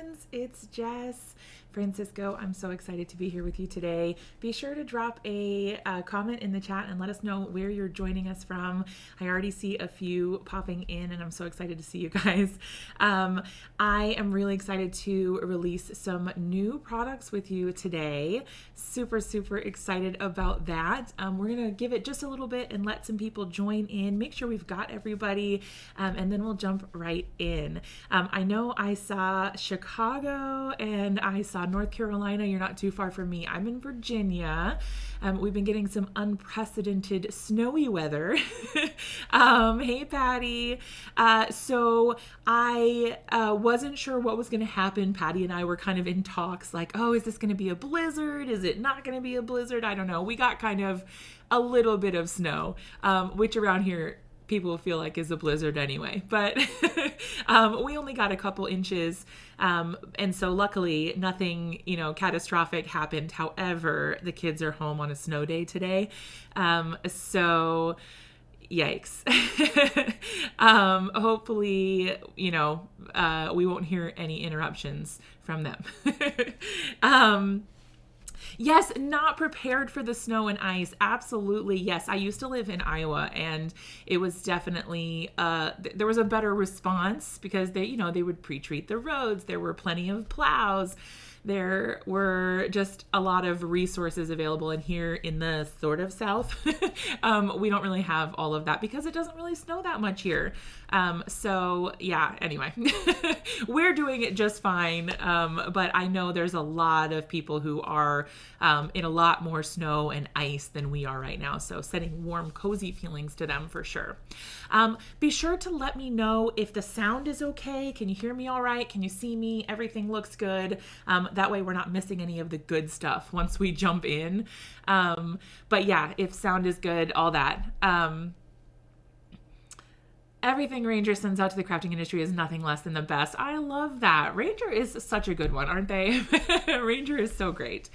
friends, it's Jess Francisco. I'm so excited to be here with you today. Be sure to drop a comment in the chat and let us know where you're joining us from. I already see a few popping in and I'm so excited to see you guys. I am really excited to release some new products with you today. Super excited about that. We're gonna give it just a little bit and let some people join in, make sure we've got everybody, and then we'll jump right in. I know I saw Chicago and I saw North Carolina. You're not too far from me. I'm in Virginia. We've been getting some unprecedented snowy weather. Hey, Patty. So I wasn't sure what was going to happen. Patty and I were kind of in talks like, oh, is this going to be a blizzard? Is it not going to be a blizzard? I don't know. We got kind of a little bit of snow, which around here people feel like is a blizzard anyway, but we only got a couple inches. And so luckily nothing, catastrophic happened. However, the kids are home on a snow day today. So yikes. Hopefully, we won't hear any interruptions from them. Yes, not prepared for the snow and ice. Absolutely. Yes. I used to live in Iowa and it was definitely, there was a better response because they would pre-treat the roads. There were plenty of plows. There were just a lot of resources available. And here in the sort of South, we don't really have all of that because it doesn't really snow that much here. So yeah, anyway, we're doing it just fine. But I know there's a lot of people who are in a lot more snow and ice than we are right now. So sending warm, cozy feelings to them for sure. Be sure to let me know if the sound is okay. Can you hear me all right? Can you see me? Everything looks good. That way we're not missing any of the good stuff once we jump in. But yeah, if sound is good, all that. Everything Ranger sends out to the crafting industry is nothing less than the best. I love that. Ranger is such a good one, aren't they? Ranger is so great.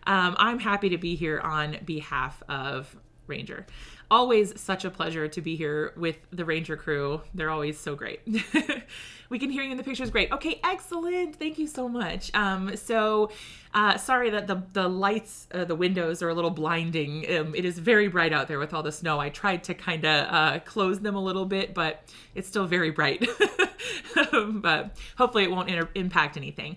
I'm happy to be here on behalf of Ranger. Always such a pleasure to be here with the Ranger crew. They're always so great. We can hear you in the pictures. Great. Okay, excellent. Thank you so much. Sorry that the lights, the windows are a little blinding. It is very bright out there with all the snow. I tried to kind of close them a little bit, but it's still very bright. But hopefully it won't impact anything.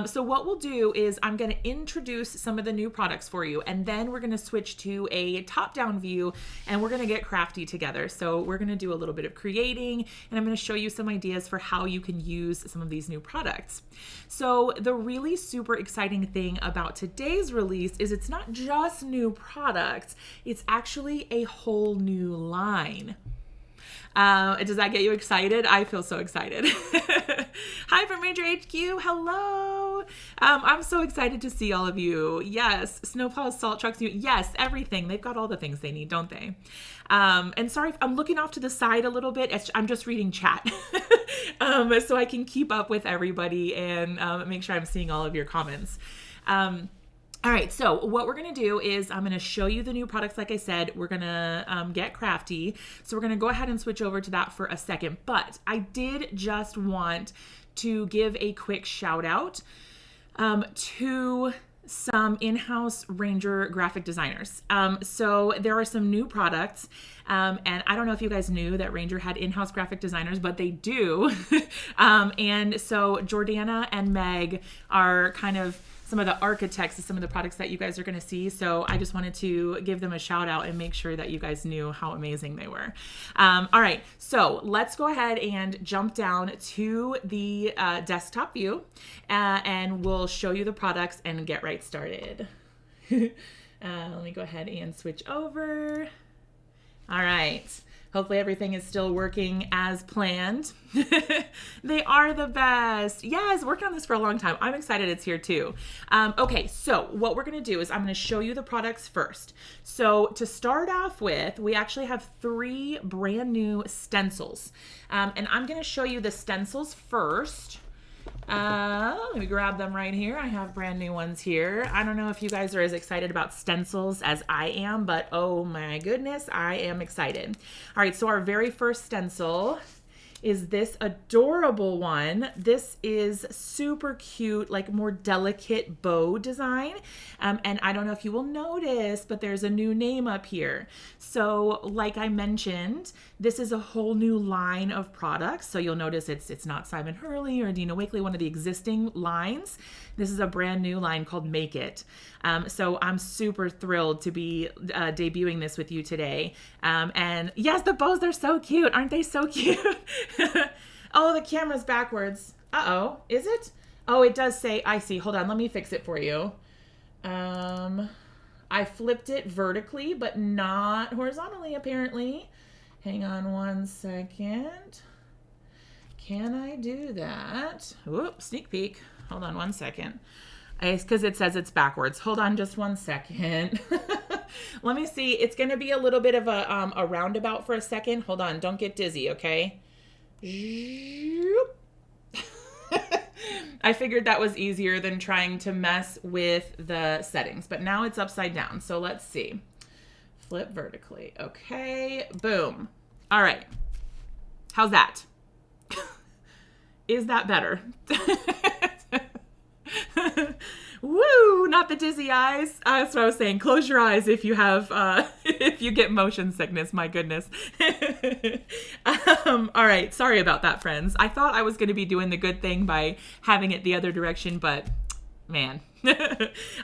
So what we'll do is I'm going to introduce some of the new products for you, and then we're going to switch to a top-down view, and we're going to get crafty together. So we're going to do a little bit of creating, and I'm going to show you some ideas for how you can use some of these new products. So the really super exciting thing about today's release is it's not just new products, it's actually a whole new line. Does that get you excited? I feel so excited. Hi from Ranger HQ. Hello. I'm so excited to see all of you. Yes. Snowplows, salt trucks. Yes. Everything. They've got all the things they need, don't they? And sorry if I'm looking off to the side a little bit. I'm just reading chat. So I can keep up with everybody and make sure I'm seeing all of your comments. All right, so what we're going to do is I'm going to show you the new products. Like I said, we're going to get crafty. So we're going to go ahead and switch over to that for a second. But I did just want to give a quick shout out to some in-house Ranger graphic designers. So there are some new products, and I don't know if you guys knew that Ranger had in-house graphic designers, but they do. And so Jordana and Meg are kind of some of the architects of some of the products that you guys are going to see. So I just wanted to give them a shout out and make sure that you guys knew how amazing they were. All right, so let's go ahead and jump down to the desktop view and we'll show you the products and get right started. Let me go ahead and switch over. All right. Hopefully everything is still working as planned. They are the best. Yes, working on this for a long time. I'm excited it's here too. Okay, so what we're going to do is I'm going to show you the products first. So to start off with, we actually have 3 brand new stencils. And I'm going to show you the stencils first. Let me grab them right here. I have brand new ones here. I don't know if you guys are as excited about stencils as I am, but oh my goodness, I am excited. All right, so our very first stencil is this adorable one. This is super cute, like more delicate bow design. And I don't know if you will notice, but there's a new name up here. So like I mentioned, this is a whole new line of products. So you'll notice it's not Simon Hurley or Dina Wakley, one of the existing lines. This is a brand new line called Make It. So I'm super thrilled to be debuting this with you today. And yes, the bows, they're so cute. Aren't they so cute? Oh, the camera's backwards. Uh-oh, is it? Oh, it does say, I see. Hold on, let me fix it for you. I flipped it vertically, but not horizontally, apparently. Hang on one second. Can I do that? Whoop, sneak peek. Hold on one second. It's because it says it's backwards. Hold on just one second. Let me see. It's going to be a little bit of a roundabout for a second. Hold on. Don't get dizzy, okay? I figured that was easier than trying to mess with the settings, but now it's upside down. So let's see. Flip vertically. Okay. Boom. All right. How's that? Is that better? Woo! Not the dizzy eyes. That's what I was saying. Close your eyes if you have, if you get motion sickness. My goodness. All right. Sorry about that, friends. I thought I was going to be doing the good thing by having it the other direction, but man.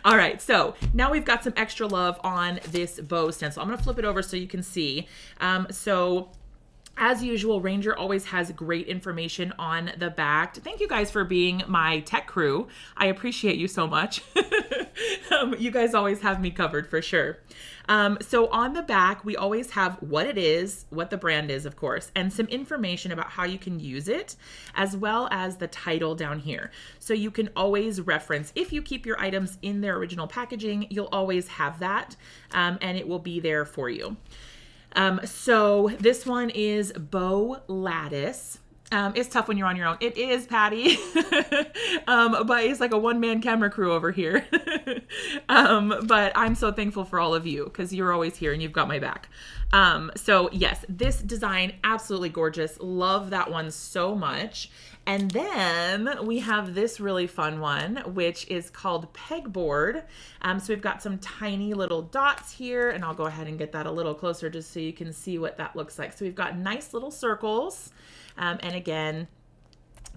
All right. So now we've got some extra love on this bow stencil. I'm going to flip it over so you can see. So as usual, Ranger always has great information on the back. Thank you guys for being my tech crew. I appreciate you so much. You guys always have me covered for sure. So on the back, we always have what it is, what the brand is, of course, and some information about how you can use it, as well as the title down here. So you can always reference, if you keep your items in their original packaging, you'll always have that, and it will be there for you. So this one is Bow Lattice. It's tough when you're on your own. It is, Patty. But it's like a one-man camera crew over here. But I'm so thankful for all of you because you're always here and you've got my back. So yes, this design, absolutely gorgeous. Love that one so much. And then we have this really fun one, which is called Pegboard. So we've got some tiny little dots here, and I'll go ahead and get that a little closer just so you can see what that looks like. So we've got nice little circles. And again,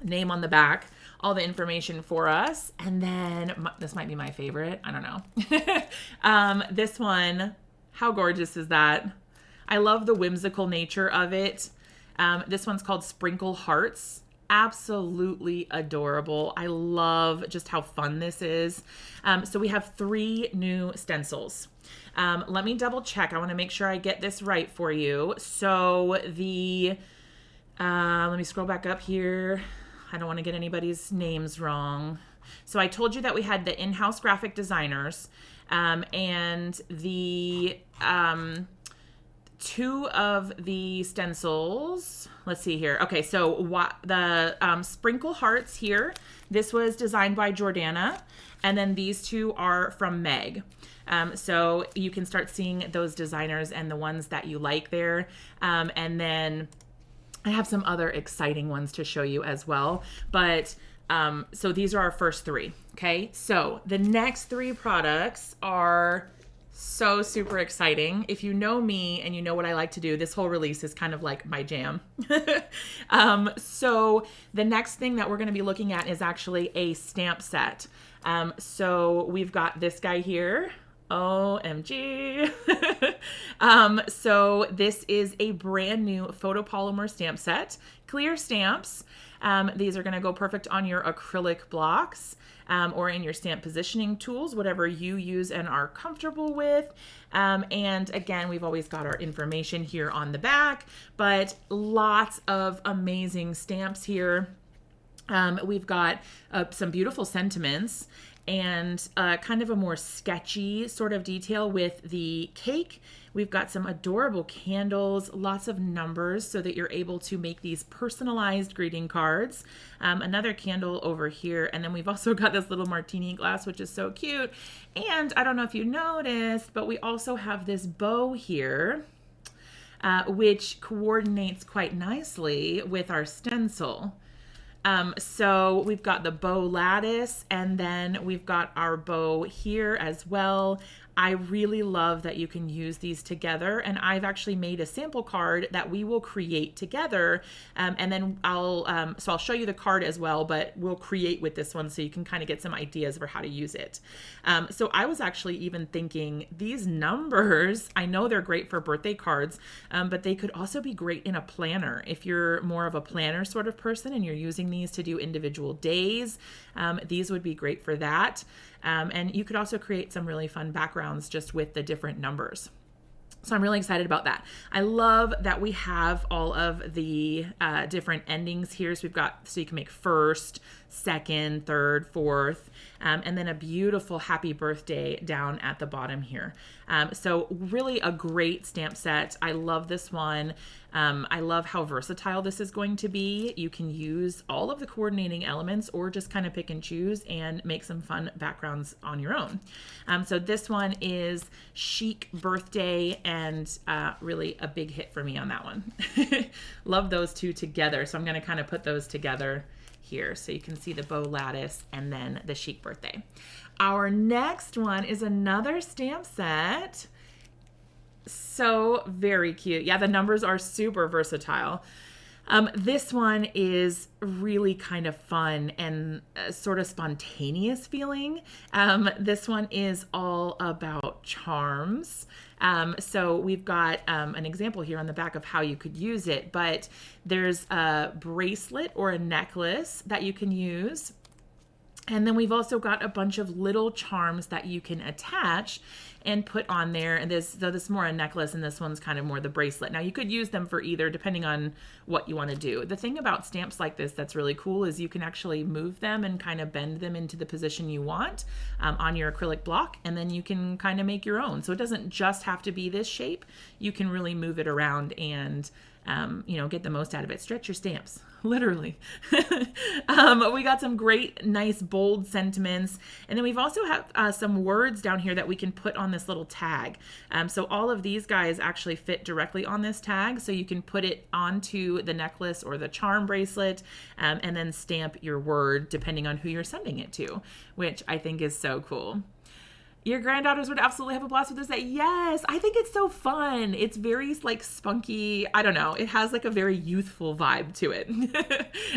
name on the back, all the information for us. And then this might be my favorite. I don't know. This one, how gorgeous is that? I love the whimsical nature of it. This one's called Sprinkle Hearts. Absolutely adorable. I love just how fun this is. So we have 3 new stencils. Let me double check. I want to make sure I get this right for you. So the, let me scroll back up here. I don't want to get anybody's names wrong. So I told you that we had the in-house graphic designers, and the, 2 of the stencils, let's see here. Okay, so the Sprinkle Hearts here, this was designed by Jordana, and then these 2 are from Meg. So you can start seeing those designers and the ones that you like there. And then I have some other exciting ones to show you as well. But so these are our first 3. Okay, so the next 3 products are so super exciting. If you know me and you know what I like to do, this whole release is kind of like my jam. So the next thing that we're going to be looking at is actually a stamp set. So we've got this guy here. OMG. So this is a brand new photopolymer stamp set, clear stamps. These are going to go perfect on your acrylic blocks, or in your stamp positioning tools, whatever you use and are comfortable with. And again, we've always got our information here on the back, but lots of amazing stamps here. We've got some beautiful sentiments and kind of a more sketchy sort of detail with the cake. We've got some adorable candles, lots of numbers so that you're able to make these personalized greeting cards. Another candle over here. And then we've also got this little martini glass, which is so cute. And I don't know if you noticed, but we also have this bow here. which coordinates quite nicely with our stencil. So we've got the bow lattice, and then we've got our bow here as well. I really love that you can use these together, and I've actually made a sample card that we will create together, and then I'll show you the card as well, but we'll create with this one so you can kind of get some ideas for how to use it. So I was actually even thinking these numbers, I know they're great for birthday cards, but they could also be great in a planner. If you're more of a planner sort of person and you're using these to do individual days, these would be great for that. And you could also create some really fun backgrounds just with the different numbers. So I'm really excited about that. I love that we have all of the different endings here. So we've got, so you can make first, second, third, fourth, and then a beautiful happy birthday down at the bottom here. So really a great stamp set. I love this one. I love how versatile this is going to be. You can use all of the coordinating elements or just kind of pick and choose and make some fun backgrounds on your own. So this one is Chic Birthday, and really a big hit for me on that one. Love those two together. So I'm going to kind of put those together here so you can see the bow lattice and then the Chic Birthday. Our next one is another stamp set. So very cute. Yeah, the numbers are super versatile. This one is really kind of fun and sort of spontaneous feeling. This one is all about charms. So we've got an example here on the back of how you could use it, but there's a bracelet or a necklace that you can use. And then we've also got a bunch of little charms that you can attach and put on there. And this is more a necklace, and this one's kind of more the bracelet. Now you could use them for either, depending on what you want to do. The thing about stamps like this that's really cool is you can actually move them and kind of bend them into the position you want on your acrylic block, and then you can kind of make your own. So it doesn't just have to be this shape. You can really move it around and get the most out of it. Stretch your stamps, literally. We got some great, nice, bold sentiments. And then we've also have some words down here that we can put on this little tag. So all of these guys actually fit directly on this tag. So you can put it onto the necklace or the charm bracelet, and then stamp your word depending on who you're sending it to, which I think is so cool. Your granddaughters would absolutely have a blast with this. Yes, I think it's so fun. It's very like spunky. I don't know. It has like a very youthful vibe to it.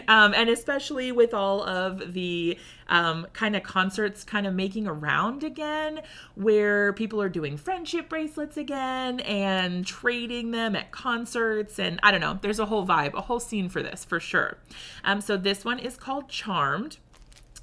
And especially with all of the kind of concerts kind of making around again, where people are doing friendship bracelets again and trading them at concerts. And I don't know, there's a whole vibe, a whole scene for this for sure. So this one is called Charmed.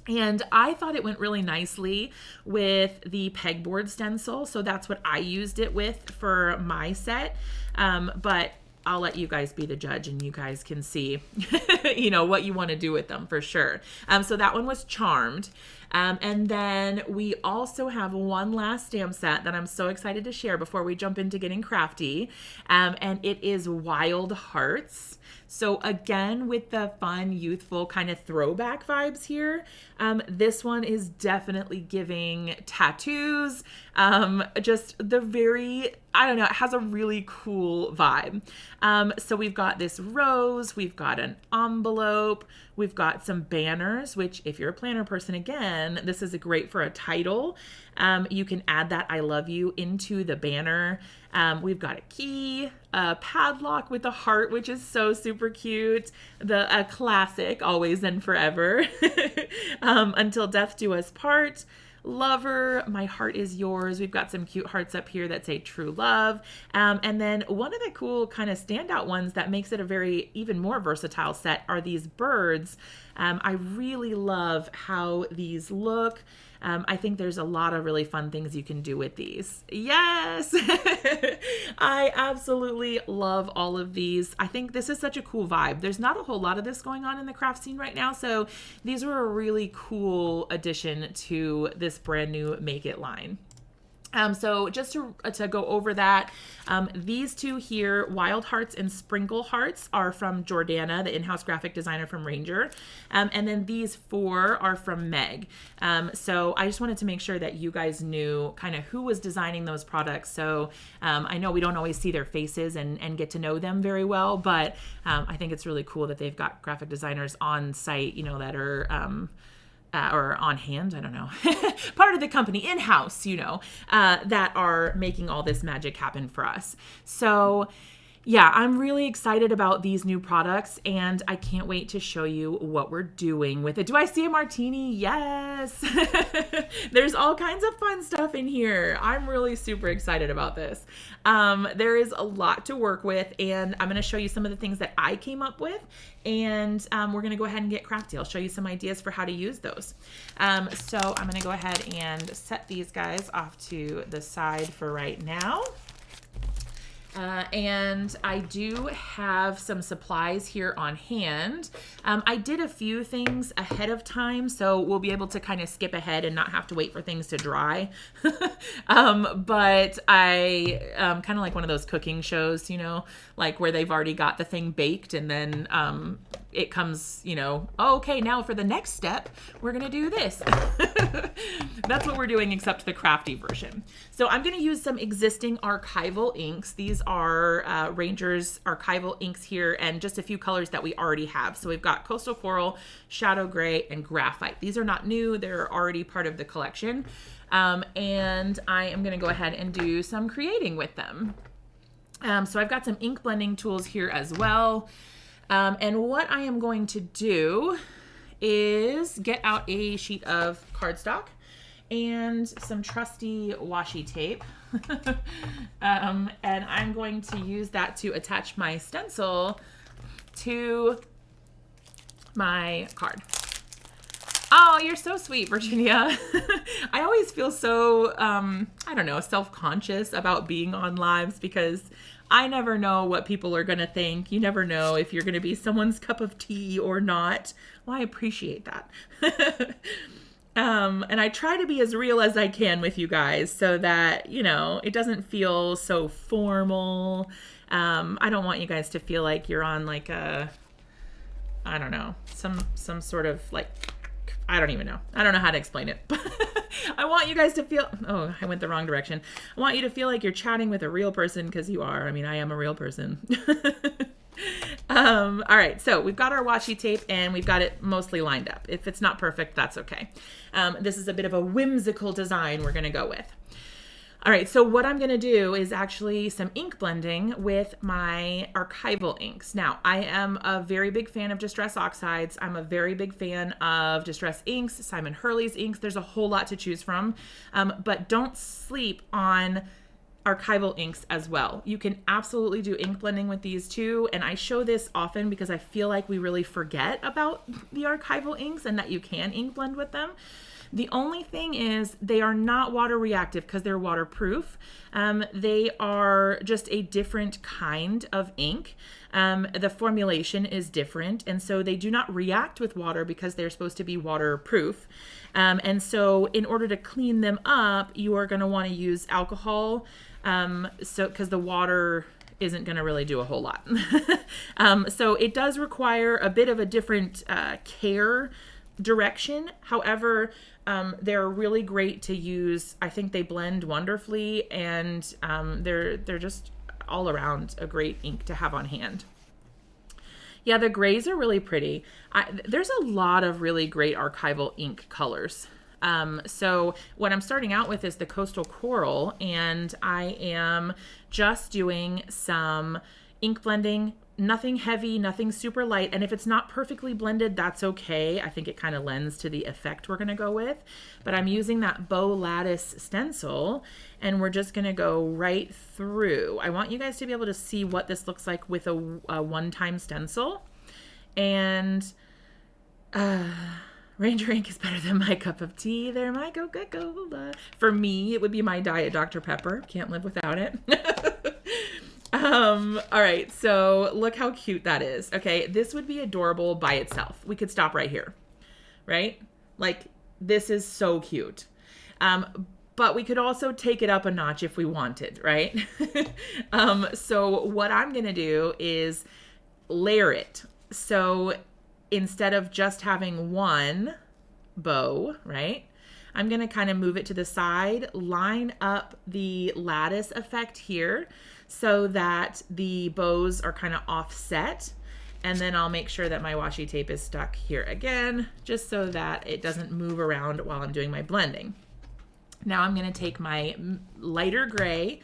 And I thought it went really nicely with the pegboard stencil. So that's what I used it with for my set. But I'll let you guys be the judge, and you guys can see, what you want to do with them for sure. So that one was Charmed. And then we also have one last stamp set that I'm so excited to share before we jump into getting crafty. And it is Wild Hearts. So again, with the fun, youthful kind of throwback vibes here, this one is definitely giving tattoos, just the very, I don't know, it has a really cool vibe. So we've got this rose, we've got an envelope, we've got some banners, which if you're a planner person, again, this is great for a title. You can add that I love you into the banner. We've got a key, a padlock with a heart, which is so super cute. A classic, always and forever. Until death do us part. Lover, my heart is yours. We've got some cute hearts up here that say true love. And then one of the cool kind of standout ones that makes it a very even more versatile set are these birds. I really love how these look. I think there's a lot of really fun things you can do with these. Yes! I absolutely love all of these. I think this is such a cool vibe. There's not a whole lot of this going on in the craft scene right now, so these were a really cool addition to this brand new Make It line. So just to go over that, these two here, Wild Hearts and Sprinkle Hearts, are from Jordana, the in-house graphic designer from Ranger. And then these 4 are from Meg. So I just wanted to make sure that you guys knew kind of who was designing those products. So I know we don't always see their faces and get to know them very well, but I think it's really cool that they've got graphic designers on site, you know, that are or on hand, I don't know, part of the company in-house, you know, that are making all this magic happen for us. So yeah, I'm really excited about these new products, and I can't wait to show you what we're doing with it. Do I see a martini? Yes. There's all kinds of fun stuff in here. I'm really super excited about this. There is a lot to work with, and I'm going to show you some of the things that I came up with, and we're going to go ahead and get crafty. I'll show you some ideas for how to use those. So I'm going to go ahead and set these guys off to the side for right now. And I do have some supplies here on hand. I did a few things ahead of time, so we'll be able to kind of skip ahead and not have to wait for things to dry. But I kind of like one of those cooking shows, you know, like where they've already got the thing baked, and then it comes, you know, oh, okay, now for the next step, we're going to do this. That's what we're doing, except the crafty version. So I'm going to use some existing archival inks. These are Ranger's archival inks here, and just a few colors that we already have. So we've got Coastal Coral, Shadow Gray, and Graphite. These are not new. They're already part of the collection. And I am going to go ahead and do some creating with them. So I've got some ink blending tools here as well. And what I am going to do is get out a sheet of cardstock and some trusty washi tape. And I'm going to use that to attach my stencil to my card. Oh, you're so sweet, Virginia. I always feel so, I don't know, self-conscious about being on lives because I never know what people are going to think. You never know if you're going to be someone's cup of tea or not. Well, I appreciate that. And I try to be as real as I can with you guys so that, you know, it doesn't feel so formal. I don't want you guys to feel like you're on like a, I don't know, some sort of like, I don't even know. I don't know how to explain it. I want you guys to feel, oh, I went the wrong direction. I want you to feel like you're chatting with a real person because you are. I mean, I am a real person. All right, so we've got our washi tape and we've got it mostly lined up. If it's not perfect, that's okay. This is a bit of a whimsical design we're gonna go with. All right, so what I'm gonna do is actually some ink blending with my archival inks. Now, I am a very big fan of Distress Oxides. I'm a very big fan of Distress Inks, Simon Hurley's inks. There's a whole lot to choose from, but don't sleep on archival inks as well. You can absolutely do ink blending with these too, and I show this often because I feel like we really forget about the archival inks and that you can ink blend with them. The only thing is they are not water reactive because they're waterproof. They are just a different kind of ink. The formulation is different, and so they do not react with water because they're supposed to be waterproof. And so in order to clean them up, you are going to want to use alcohol, because the water isn't going to really do a whole lot. So it does require a bit of a different care direction. However, they're really great to use. I think they blend wonderfully, and they're just all around a great ink to have on hand. Yeah, the grays are really pretty. There's a lot of really great archival ink colors. So what I'm starting out with is the Coastal Coral, and I am just doing some ink blending. Nothing heavy, nothing super light. And if it's not perfectly blended, that's okay. I think it kind of lends to the effect we're going to go with. But I'm using that Bow Lattice stencil, and we're just going to go right through. I want you guys to be able to see what this looks like with a one-time stencil. And Ranger ink is better than my cup of tea. They're my Coca-Cola. For me, it would be my Diet Dr. Pepper. Can't live without it. All right, so look how cute that is. Okay, this would be adorable by itself. We could stop right here, right? Like, this is so cute. but we could also take it up a notch if we wanted, right? So what I'm gonna do is layer it. So instead of just having one bow, right, I'm gonna kind of move it to the side, line up the lattice effect here so that the bows are kind of offset. And then I'll make sure that my washi tape is stuck here again, just so that it doesn't move around while I'm doing my blending. Now I'm gonna take my lighter gray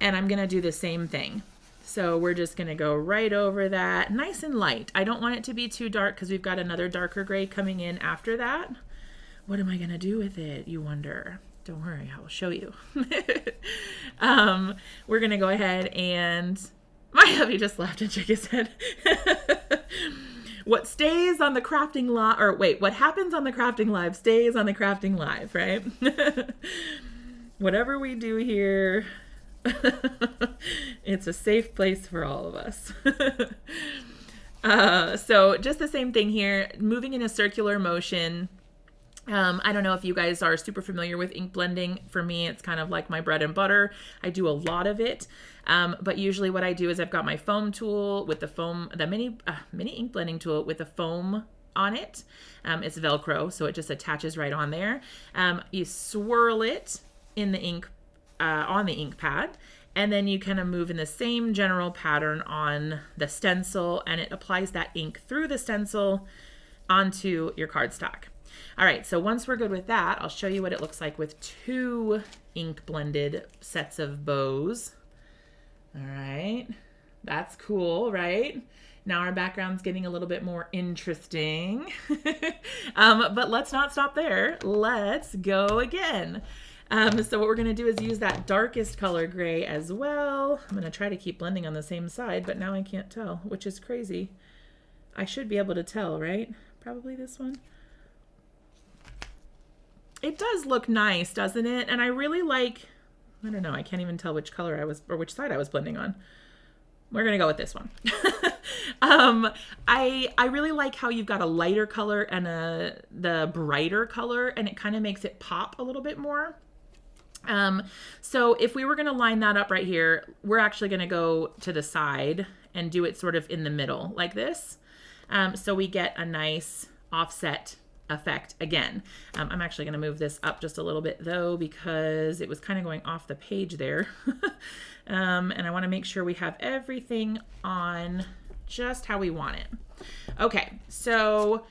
and I'm gonna do the same thing. So we're just gonna go right over that, nice and light. I don't want it to be too dark because we've got another darker gray coming in after that. What am I gonna do with it, you wonder? Don't worry, I will show you. We're gonna go ahead and, my hubby just laughed and shook his head. What stays on the crafting live, or wait, what happens on the crafting live stays on the crafting live, right? Whatever we do here, it's a safe place for all of us. So just the same thing here, moving in a circular motion. I don't know if you guys are super familiar with ink blending. For me, it's kind of like my bread and butter. I do a lot of it. But usually what I do is I've got my foam tool with the foam, the mini ink blending tool with the foam on it. It's Velcro, so it just attaches right on there. You swirl it in the ink, on the ink pad, and then you kind of move in the same general pattern on the stencil, and it applies that ink through the stencil onto your cardstock. All right, so once we're good with that, I'll show you what it looks like with two ink blended sets of bows. All right, that's cool, right? Now our background's getting a little bit more interesting. But let's not stop there. Let's go again. So what we're gonna do is use that darkest color gray as well. I'm gonna try to keep blending on the same side, but now I can't tell, which is crazy. I should be able to tell, right? Probably this one. It does look nice, doesn't it? And I really like, I don't know, I can't even tell which color I was, or which side I was blending on. We're gonna go with this one. I really like how you've got a lighter color and the brighter color, and it kind of makes it pop a little bit more. So if we were gonna line that up right here, we're actually gonna go to the side and do it sort of in the middle like this. So we get a nice offset effect again. I'm actually going to move this up just a little bit though, because it was kind of going off the page there. And I want to make sure we have everything on just how we want it. Okay, so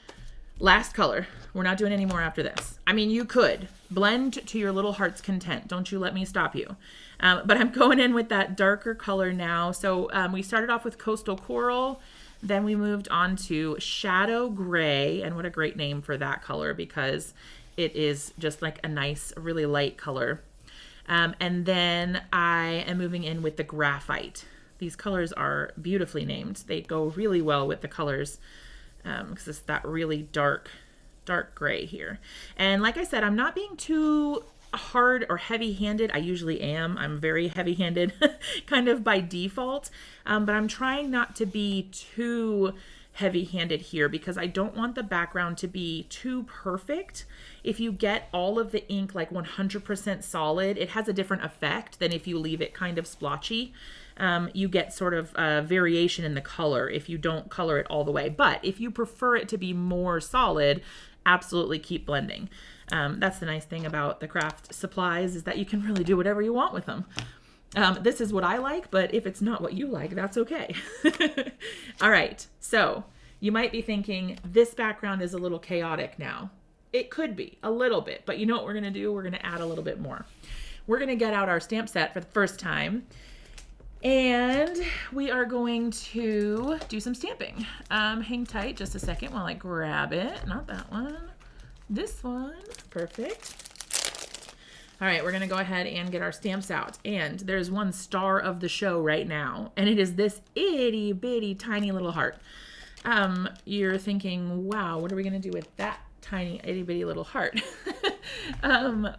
last color. We're not doing any more after this. I mean, you could blend to your little heart's content. Don't you let me stop you. But I'm going in with that darker color now. So we started off with Coastal Coral. Then we moved on to Shadow Gray, and what a great name for that color because it is just like a nice, really light color. And then I am moving in with the Graphite. These colors are beautifully named. They go really well with the colors because it's that really dark gray here. And like I said, I'm not being too hard or heavy-handed. I usually am. I'm very heavy-handed kind of by default, but I'm trying not to be too heavy-handed here because I don't want the background to be too perfect. If you get all of the ink like 100% solid, it has a different effect than if you leave it kind of splotchy. You get sort of a variation in the color if you don't color it all the way. But if you prefer it to be more solid, absolutely keep blending. That's the nice thing about the craft supplies is that you can really do whatever you want with them. This is what I like, but if it's not what you like, that's okay. All right, so you might be thinking this background is a little chaotic now. It could be a little bit, but you know what we're gonna do? We're gonna add a little bit more. We're gonna get out our stamp set for the first time, and we are going to do some stamping. Hang tight just a second while I grab it. Not that one. This one. Perfect. All right, we're going to go ahead and get our stamps out. And there's one star of the show right now, and it is this itty bitty tiny little heart. You're thinking, wow, what are we going to do with that tiny itty bitty little heart?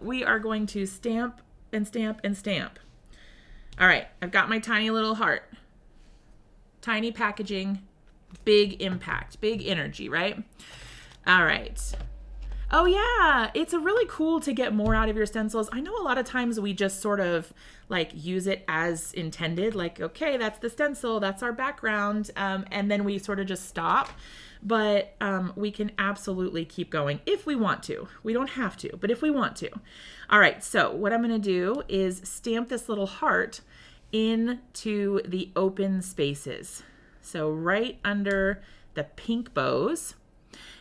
We are going to stamp and stamp and stamp. All right, I've got my tiny little heart. Tiny packaging, big impact, big energy, right? All right. Oh yeah, it's a really cool to get more out of your stencils. I know a lot of times we just sort of like use it as intended, like, okay, that's the stencil, that's our background, and then we sort of just stop. But we can absolutely keep going if we want to. We don't have to, but if we want to. All right, so what I'm gonna do is stamp this little heart into the open spaces. So right under the pink bows.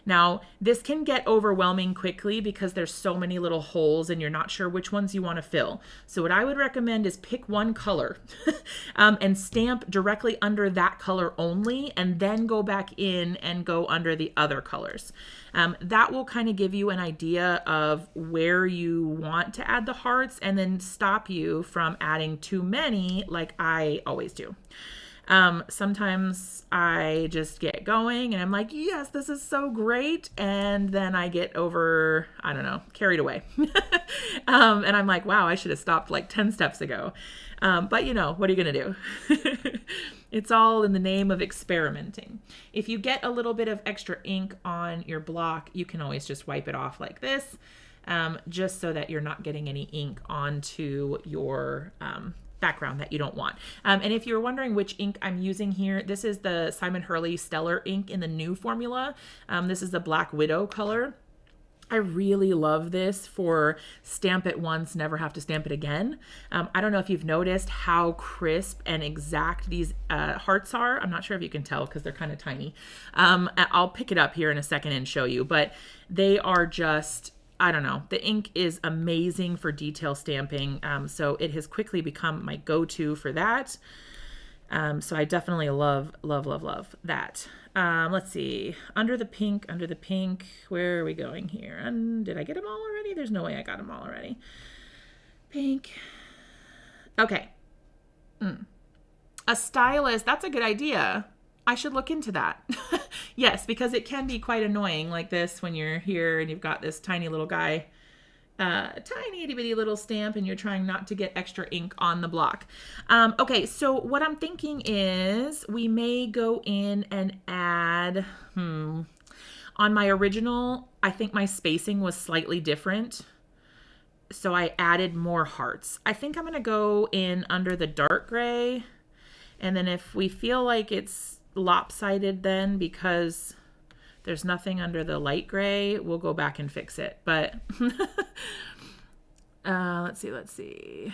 Now, this can get overwhelming quickly because there's so many little holes and you're not sure which ones you want to fill. So what I would recommend is pick one color and stamp directly under that color only, and then go back in and go under the other colors. That will kind of give you an idea of where you want to add the hearts and then stop you from adding too many like I always do. Sometimes I just get going and I'm like, yes, this is so great. And then I get carried away. And I'm like, wow, I should have stopped like 10 steps ago. But you know, what are you going to do? It's all in the name of experimenting. If you get a little bit of extra ink on your block, you can always just wipe it off like this, just so that you're not getting any ink onto your, background that you don't want. And if you're wondering which ink I'm using here, this is the Simon Hurley Stellar ink in the new formula. This is the Black Widow color. I really love this for stamp it once, never have to stamp it again. I don't know if you've noticed how crisp and exact these hearts are. I'm not sure if you can tell because they're kind of tiny. I'll pick it up here in a second and show you, but they are just, I don't know. The ink is amazing for detail stamping. So it has quickly become my go-to for that. So I definitely love that. Let's see. Under the pink. Where are we going here? And did I get them all already? There's no way I got them all already. Pink. Okay. A stylus. That's a good idea. I should look into that. Yes, because it can be quite annoying like this when you're here and you've got this tiny little guy, tiny itty bitty little stamp, and you're trying not to get extra ink on the block. Okay, so what I'm thinking is we may go in and add, on my original, I think my spacing was slightly different. So I added more hearts. I think I'm going to go in under the dark gray. And then if we feel like it's lopsided then because there's nothing under the light gray, we'll go back and fix it. But let's see.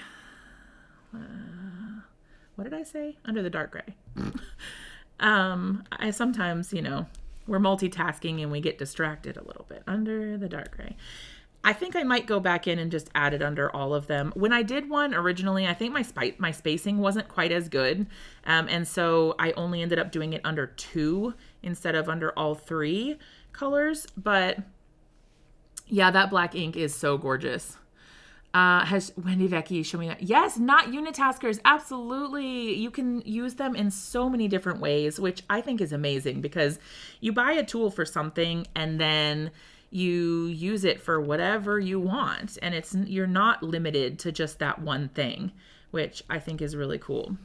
What did I say? Under the dark gray. I sometimes, we're multitasking and we get distracted a little bit. Under the dark gray. I think I might go back in and just add it under all of them. When I did one originally, I think my spacing wasn't quite as good. And so I only ended up doing it under 2 instead of under all 3 colors. But yeah, that black ink is so gorgeous. Has Wendy Vecchi shown me that? Yes, not unitaskers. Absolutely. You can use them in so many different ways, which I think is amazing because you buy a tool for something and then you use it for whatever you want, and you're not limited to just that one thing, which I think is really cool.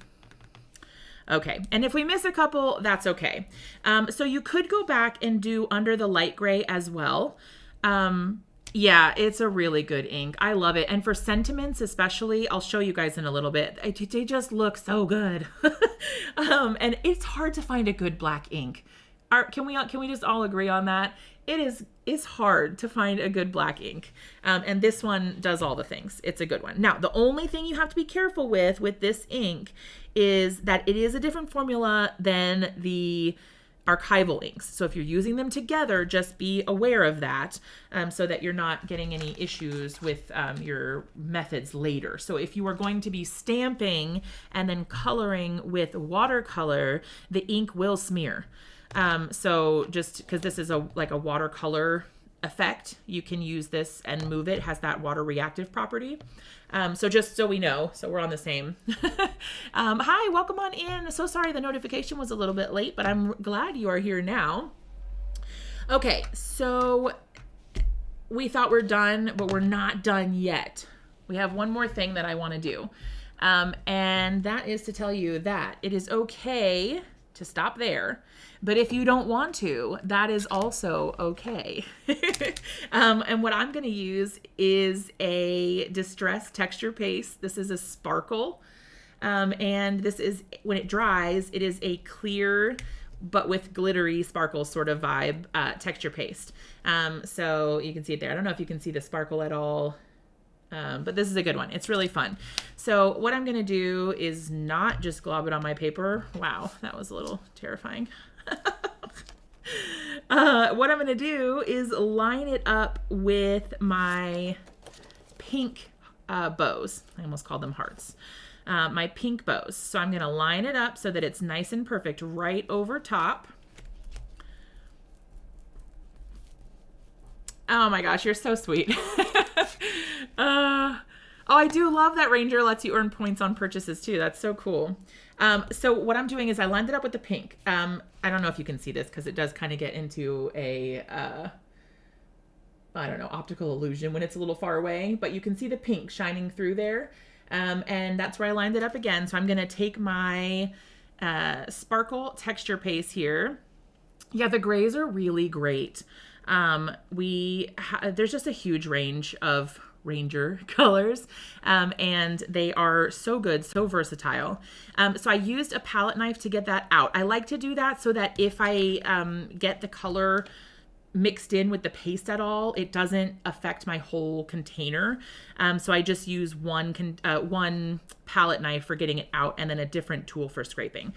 Okay, and if we miss a couple, that's okay. So you could go back and do under the light gray as well. Yeah, it's a really good ink. I love it. And for sentiments especially, I'll show you guys in a little bit. They just look so good. And it's hard to find a good black ink. Can we just all agree on that? It's hard to find a good black ink. And this one does all the things. It's a good one. Now, the only thing you have to be careful with this ink is that it is a different formula than the archival inks. So if you're using them together, just be aware of that so that you're not getting any issues with your methods later. So if you are going to be stamping and then coloring with watercolor, the ink will smear. So just because this is like a watercolor effect, you can use this and move it. It has that water reactive property. So just so we know, so we're on the same. Hi, welcome on in. So sorry the notification was a little bit late, but I'm glad you are here now. Okay, so we thought we're done, but we're not done yet. We have one more thing that I want to do. And that is to tell you that it is okay to stop there. But if you don't want to, that is also okay. And what I'm going to use is a Distress texture paste. This is a sparkle. And this is, when it dries, it is a clear but with glittery sparkle sort of vibe texture paste. So you can see it there. I don't know if you can see the sparkle at all. But this is a good one. It's really fun. So what I'm going to do is not just glob it on my paper. Wow, that was a little terrifying. What I'm going to do is line it up with my pink bows. I almost called them hearts. My pink bows. So I'm going to line it up so that it's nice and perfect right over top. Oh my gosh, you're so sweet. Oh, I do love that Ranger lets you earn points on purchases too. That's so cool. So what I'm doing is I lined it up with the pink. I don't know if you can see this because it does kind of get into a, I don't know, optical illusion when it's a little far away, but you can see the pink shining through there. And that's where I lined it up again. So I'm going to take my sparkle texture paste here. Yeah, the grays are really great. There's just a huge range of Ranger colors, and they are so good, so versatile. So I used a palette knife to get that out. I like to do that so that if I get the color mixed in with the paste at all, it doesn't affect my whole container. So I just use one palette knife for getting it out and then a different tool for scraping.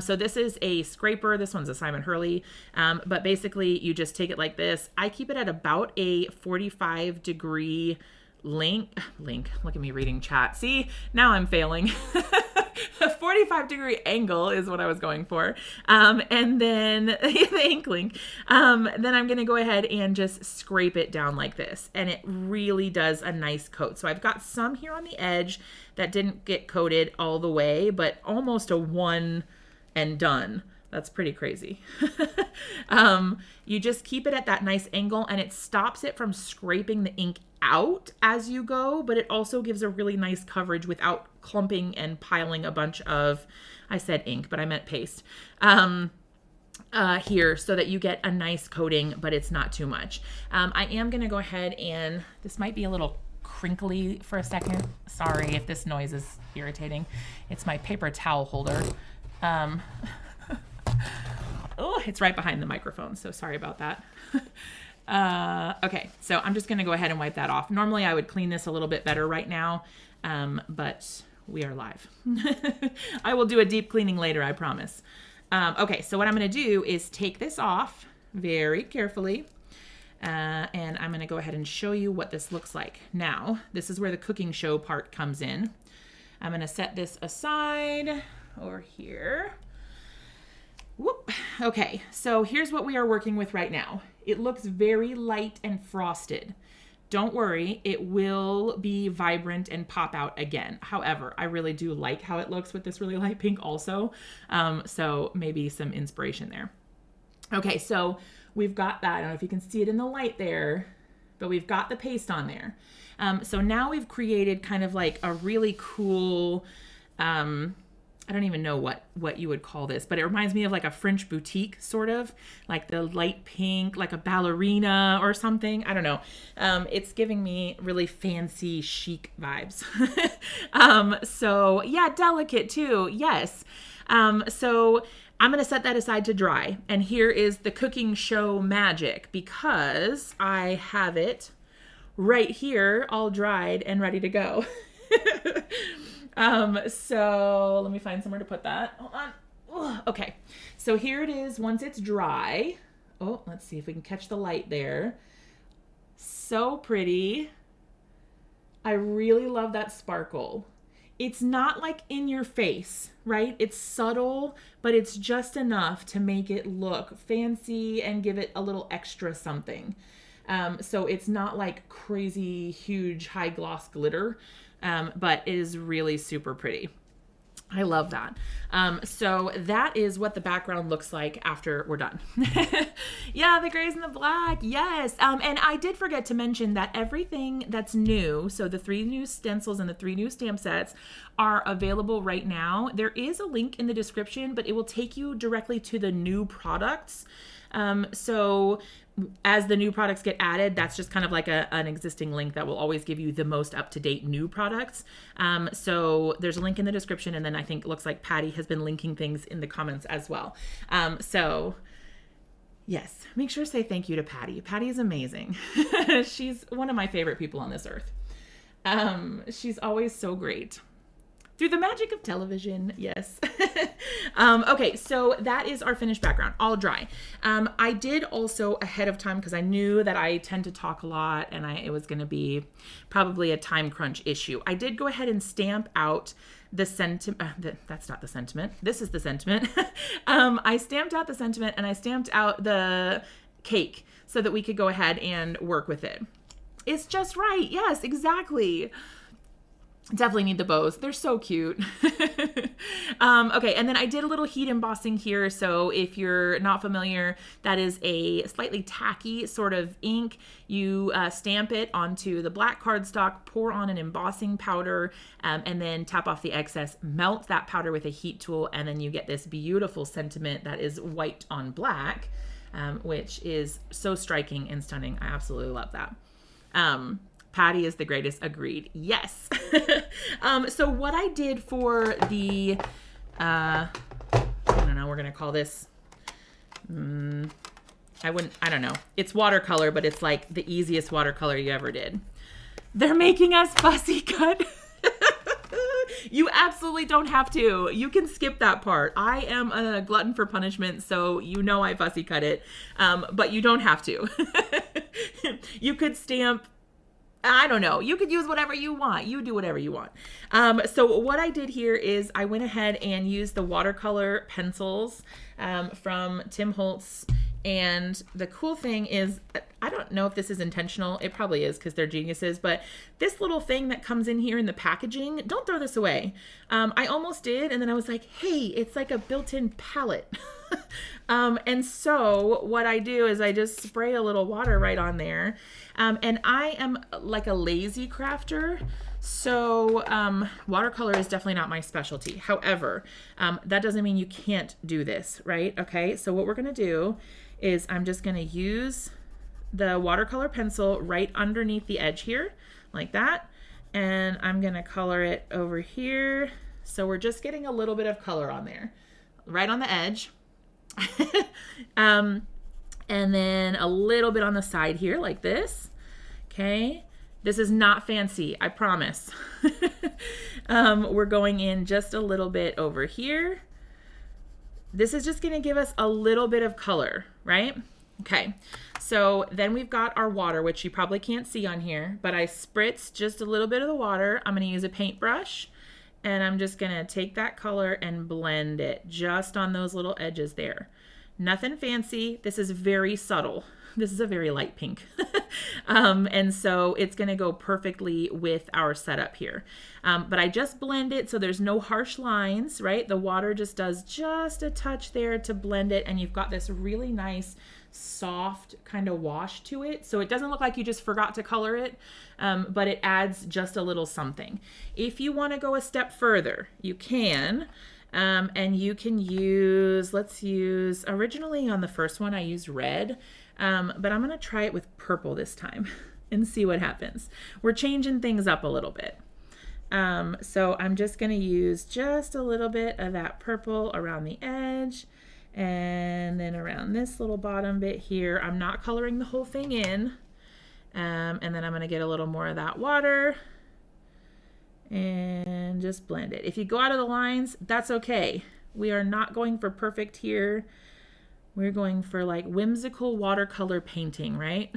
So this is a scraper. This one's a Simon Hurley. But basically you just take it like this. I keep it at about a 45-degree link. Look at me reading chat. See, now I'm failing. A 45-degree angle is what I was going for. And then the ink link. Then I'm going to go ahead and just scrape it down like this. And it really does a nice coat. So I've got some here on the edge that didn't get coated all the way, but almost a one and done. That's pretty crazy. You just keep it at that nice angle and it stops it from scraping the ink out as you go, but it also gives a really nice coverage without clumping and piling a bunch of, I said ink, but I meant paste, here so that you get a nice coating, but it's not too much. I am going to go ahead and, this might be a little crinkly for a second. Sorry if this noise is irritating. It's my paper towel holder. Oh, it's right behind the microphone, so sorry about that. Okay, so I'm just going to go ahead and wipe that off. Normally I would clean this a little bit better right now, but we are live. I will do a deep cleaning later, I promise. Okay, so what I'm going to do is take this off very carefully, and I'm going to go ahead and show you what this looks like. Now, this is where the cooking show part comes in. I'm going to set this aside over here. Whoop. Okay, so here's what we are working with right now. It looks very light and frosted. Don't worry, it will be vibrant and pop out again. However, I really do like how it looks with this really light pink also. So maybe some inspiration there. Okay, so we've got that. I don't know if you can see it in the light there, but we've got the paste on there. So now we've created kind of like a really cool, I don't even know what you would call this, but it reminds me of like a French boutique, sort of like the light pink, like a ballerina or something. I don't know. It's giving me really fancy chic vibes. So yeah, delicate too. Yes. So I'm going to set that aside to dry. And here is the cooking show magic because I have it right here, all dried and ready to go. So let me find somewhere to put that. Hold on. Ugh. Okay. So here it is once it's dry. Oh, let's see if we can catch the light there. So pretty. I really love that sparkle. It's not like in your face, right? It's subtle, but it's just enough to make it look fancy and give it a little extra something. So it's not like crazy, huge, high gloss glitter. But it is really super pretty. I love that. So that is what the background looks like after we're done. Yeah, the grays and the black. Yes. And I did forget to mention that everything that's new, so the 3 new stencils and the 3 new stamp sets are available right now. There is a link in the description, but it will take you directly to the new products. So as the new products get added, that's just kind of like an existing link that will always give you the most up-to-date new products. So there's a link in the description, and then I think it looks like Patty has been linking things in the comments as well. So yes, make sure to say thank you to Patty. Patty is amazing. She's one of my favorite people on this earth. She's always so great. Through the magic of television, yes. Okay, so that is our finished background, all dry. I did also ahead of time, because I knew that I tend to talk a lot and it was going to be probably a time crunch issue. I did go ahead and stamp out the sentiment. That's not the sentiment. This is the sentiment. I stamped out the sentiment and I stamped out the cake so that we could go ahead and work with it. It's just right. Yes, exactly. Definitely need the bows. They're so cute. Okay, and then I did a little heat embossing here. So if you're not familiar, that is a slightly tacky sort of ink. You stamp it onto the black cardstock, pour on an embossing powder, and then tap off the excess, melt that powder with a heat tool, and then you get this beautiful sentiment that is white on black, which is so striking and stunning. I absolutely love that. Patty is the greatest. Agreed. Yes. So what I did for the, I don't know, we're going to call this, I don't know. It's watercolor, but it's like the easiest watercolor you ever did. They're making us fussy cut. You absolutely don't have to. You can skip that part. I am a glutton for punishment, so you know I fussy cut it, but you don't have to. You could stamp, I don't know. You could use whatever you want. You do whatever you want. So what I did here is I went ahead and used the watercolor pencils from Tim Holtz. And the cool thing is, I don't know if this is intentional. It probably is because they're geniuses. But this little thing that comes in here in the packaging, don't throw this away. I almost did. And then I was like, hey, it's like a built-in palette. And so what I do is I just spray a little water right on there. And I am like a lazy crafter. So watercolor is definitely not my specialty. However, that doesn't mean you can't do this, right? Okay, so what we're going to do is I'm just going to use the watercolor pencil right underneath the edge here, like that. And I'm going to color it over here. So we're just getting a little bit of color on there, right on the edge. And then a little bit on the side here like this. Okay. This is not fancy, I promise. We're going in just a little bit over here. This is just going to give us a little bit of color, right? Okay. So then we've got our water, which you probably can't see on here, but I spritz just a little bit of the water. I'm going to use a paintbrush. And I'm just going to take that color and blend it just on those little edges there. Nothing fancy. This is very subtle. This is a very light pink. And so it's going to go perfectly with our setup here. But I just blend it so there's no harsh lines, right? The water just does just a touch there to blend it. And you've got this really nice soft kind of wash to it. So it doesn't look like you just forgot to color it, but it adds just a little something. If you want to go a step further, you can, and you can use, originally on the first one, I used red, but I'm going to try it with purple this time and see what happens. We're changing things up a little bit. So I'm just going to use just a little bit of that purple around the edge. And then around this little bottom bit here, I'm not coloring the whole thing in. And then I'm going to get a little more of that water and just blend it. If you go out of the lines, that's okay. We are not going for perfect here. We're going for like whimsical watercolor painting, right?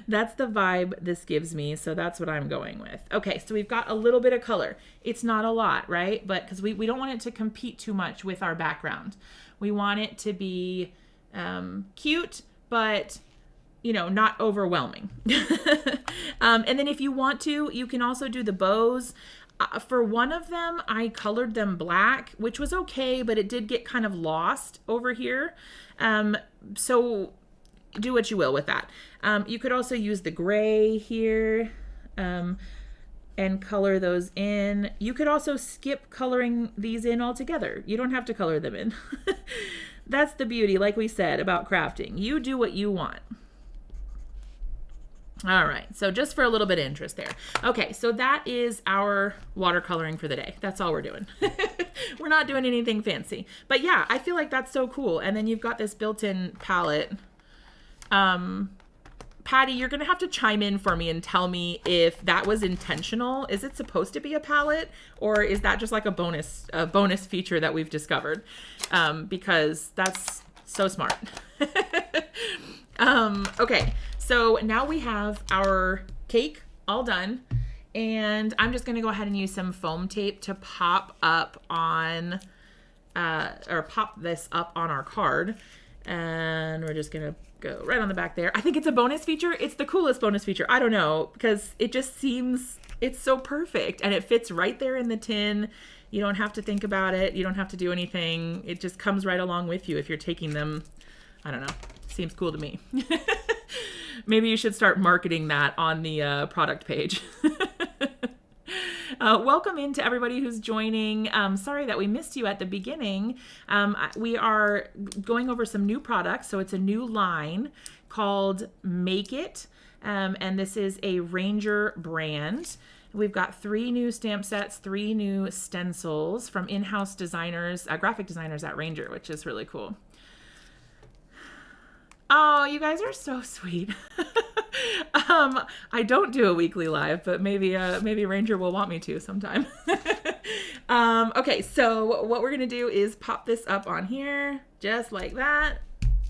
That's the vibe this gives me. So that's what I'm going with. Okay, so we've got a little bit of color. It's not a lot, right? But because we don't want it to compete too much with our background. We want it to be cute, but, you know, not overwhelming. And then if you want to, you can also do the bows. For one of them, I colored them black, which was okay, but it did get kind of lost over here. So do what you will with that. You could also use the gray here and color those in. You could also skip coloring these in altogether. You don't have to color them in. That's the beauty, like we said, about crafting. You do what you want. All right, so just for a little bit of interest there. Okay, so that is our watercoloring for the day. That's all we're doing. We're not doing anything fancy. But yeah, I feel like that's so cool. And then you've got this built-in palette. Patty, you're gonna have to chime in for me and tell me if that was intentional. Is it supposed to be a palette, or is that just like a bonus feature that we've discovered? Because that's so smart. Okay, so now we have our cake all done, and I'm just gonna go ahead and use some foam tape to pop up on, or pop this up on our card. And we're just gonna go right on the back there. I think it's a bonus feature. It's the coolest bonus feature. I don't know, because it just seems, it's so perfect, and it fits right there in the tin. You don't have to think about it. You don't have to do anything. It just comes right along with you if you're taking them. I don't know. Seems cool to me. Maybe you should start marketing that on the product page. Welcome in to everybody who's joining. Sorry that we missed you at the beginning. We are going over some new products. So it's a new line called Make It. And this is a Ranger brand. We've got 3 new stamp sets, 3 new stencils from in-house designers, graphic designers at Ranger, which is really cool. Oh, you guys are so sweet. I don't do a weekly live, but maybe Ranger will want me to sometime. Okay, so what we're gonna do is pop this up on here, just like that.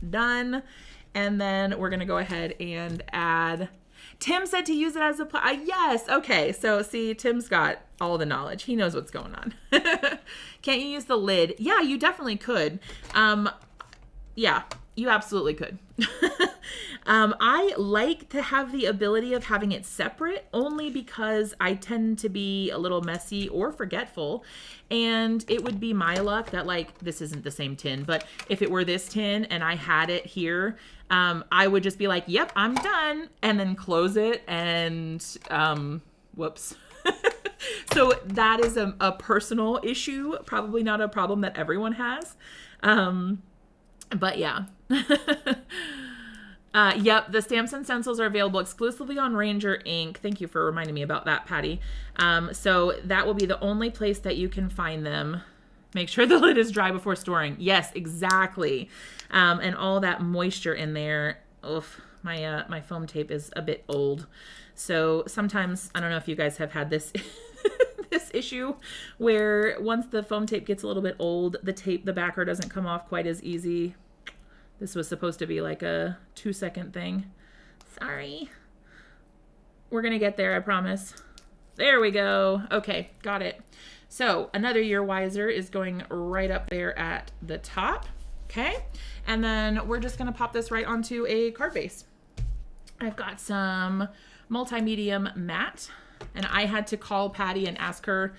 Done. And then we're gonna go ahead and add. Tim said to use it as a yes. Okay, so see, Tim's got all the knowledge. He knows what's going on. Can't you use the lid? Yeah, you definitely could. Yeah, you absolutely could. I like to have the ability of having it separate only because I tend to be a little messy or forgetful, and it would be my luck that, like, this isn't the same tin, but if it were this tin and I had it here, I would just be like, yep, I'm done, and then close it and whoops. So that is a personal issue, probably not a problem that everyone has. But yeah. Yep, the stamps and stencils are available exclusively on Ranger Ink. Thank you for reminding me about that, Patty. So that will be the only place that you can find them. Make sure the lid is dry before storing. Yes, exactly. And all that moisture in there. Oof, my foam tape is a bit old. So sometimes, I don't know if you guys have had this this issue where once the foam tape gets a little bit old, the backer doesn't come off quite as easy. This was supposed to be like a 2-second thing. Sorry. We're gonna get there, I promise. There we go. Okay, got it. So another year wiser is going right up there at the top. Okay, and then we're just gonna pop this right onto a card base. I've got some multi-medium matte, and I had to call Patty and ask her,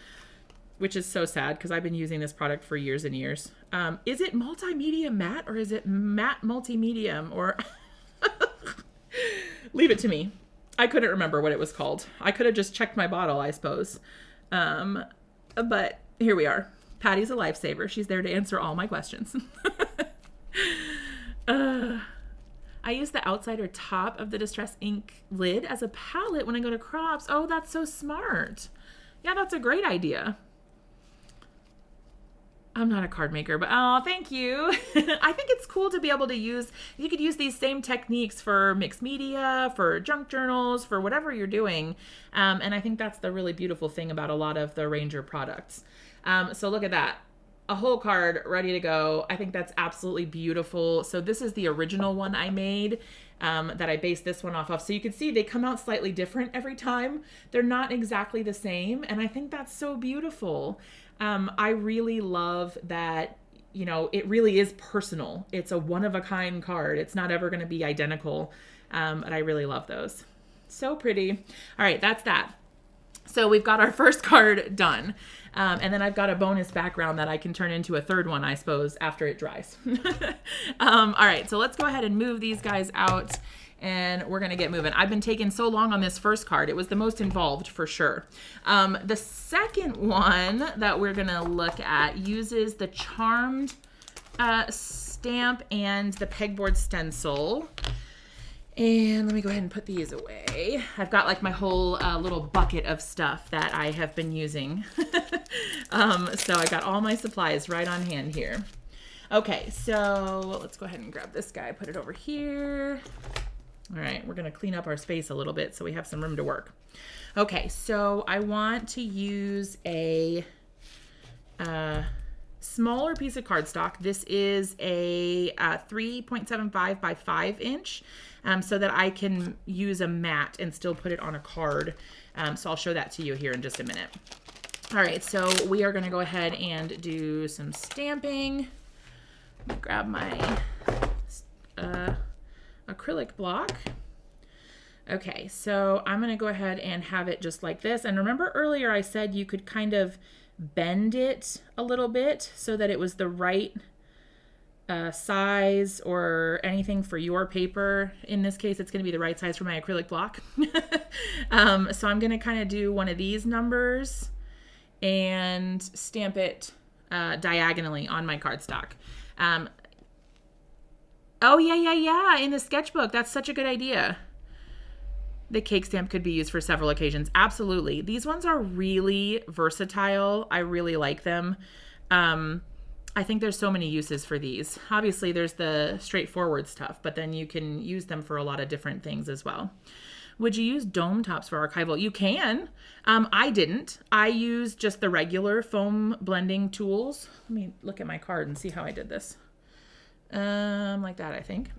which is so sad because I've been using this product for years and years. Is it multimedia matte or is it matte multi-medium? Or leave it to me. I couldn't remember what it was called. I could have just checked my bottle, I suppose. But here we are. Patty's a lifesaver. She's there to answer all my questions. I use the outside or top of the Distress Ink lid as a palette when I go to crops. Oh, that's so smart. Yeah, that's a great idea. I'm not a card maker, but oh, thank you. I think it's cool to be able to use, you could use these same techniques for mixed media, for junk journals, for whatever you're doing. And I think that's the really beautiful thing about a lot of the Ranger products. So look at that. A whole card ready to go. I think that's absolutely beautiful. So this is the original one I made that I based this one off of. So you can see they come out slightly different every time. They're not exactly the same. And I think that's so beautiful. I really love that, you know, it really is personal. It's a one-of-a-kind card. It's not ever going to be identical. And I really love those. So pretty. All right, that's that. So we've got our first card done. And then I've got a bonus background that I can turn into a third one, I suppose, after it dries. All right, so let's go ahead and move these guys out, and we're gonna get moving. I've been taking so long on this first card. It was the most involved for sure. The second one that we're gonna look at uses the Charmed stamp and the pegboard stencil. And let me go ahead and put these away. I've got like my whole little bucket of stuff that I have been using. So I got all my supplies right on hand here. Okay, so let's go ahead and grab this guy, put it over here. All right, we're gonna clean up our space a little bit so we have some room to work. Okay, so I want to use a smaller piece of cardstock. This is a 3.75 by 5 inch. So that I can use a mat and still put it on a card. So I'll show that to you here in just a minute. All right, so we are gonna go ahead and do some stamping. Let me grab my acrylic block. Okay, so I'm gonna go ahead and have it just like this. And remember earlier I said you could kind of bend it a little bit so that it was the right size or anything for your paper. In this case, it's going to be the right size for my acrylic block. So I'm going to kind of do one of these numbers and stamp it diagonally on my cardstock. Oh, yeah. In the sketchbook. That's such a good idea. The cake stamp could be used for several occasions. Absolutely. These ones are really versatile. I really like them. I think there's so many uses for these. Obviously, there's the straightforward stuff, but then you can use them for a lot of different things as well. Would you use dome tops for archival? You can. I didn't. I used just the regular foam blending tools. Let me look at my card and see how I did this. Like that, I think.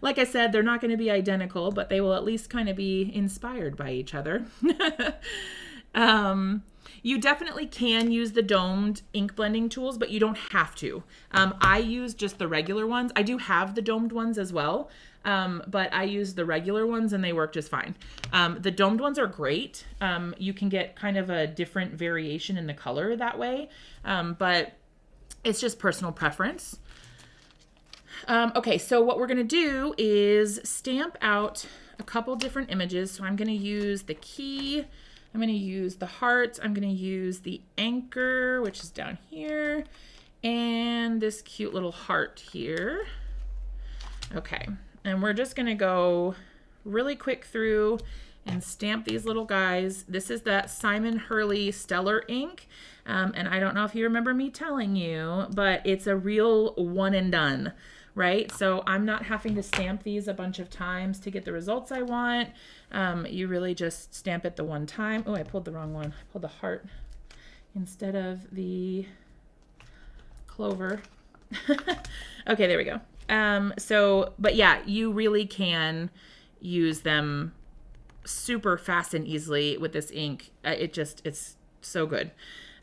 Like I said, they're not going to be identical, but they will at least kind of be inspired by each other. You definitely can use the domed ink blending tools, but you don't have to. I use just the regular ones. I do have the domed ones as well, but I use the regular ones and they work just fine. The domed ones are great. You can get kind of a different variation in the color that way, but it's just personal preference. Okay, so what we're going to do is stamp out a couple different images. So I'm going to use the key. I'm going to use the hearts. I'm going to use the anchor, which is down here, and this cute little heart here. Okay, and we're just going to go really quick through and stamp these little guys. This is that Simon Hurley Stellar ink, and I don't know if you remember me telling you, but it's a real one and done. Right? So I'm not having to stamp these a bunch of times to get the results I want. You really just stamp it the one time. Oh, I pulled the wrong one. I pulled the heart instead of the clover. Okay, there we go. But yeah, you really can use them super fast and easily with this ink. It's so good.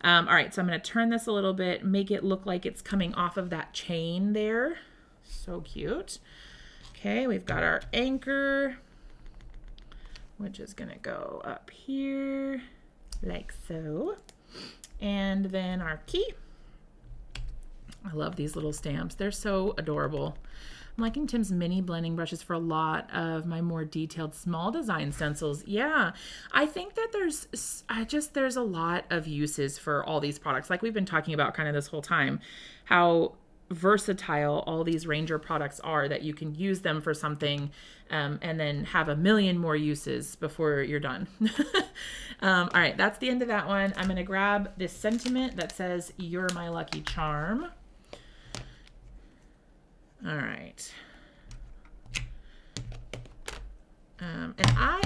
All right, so I'm going to turn this a little bit, make it look like it's coming off of that chain there. So cute. Okay, we've got our anchor, which is going to go up here like so. And then our key. I love these little stamps. They're so adorable. I'm liking Tim's mini blending brushes for a lot of my more detailed small design stencils. Yeah, I think that there's a lot of uses for all these products. Like we've been talking about kind of this whole time, how versatile all these Ranger products are, that you can use them for something and then have a million more uses before you're done. All right, that's the end of that one. I'm going to grab this sentiment that says, "You're my lucky charm." All right.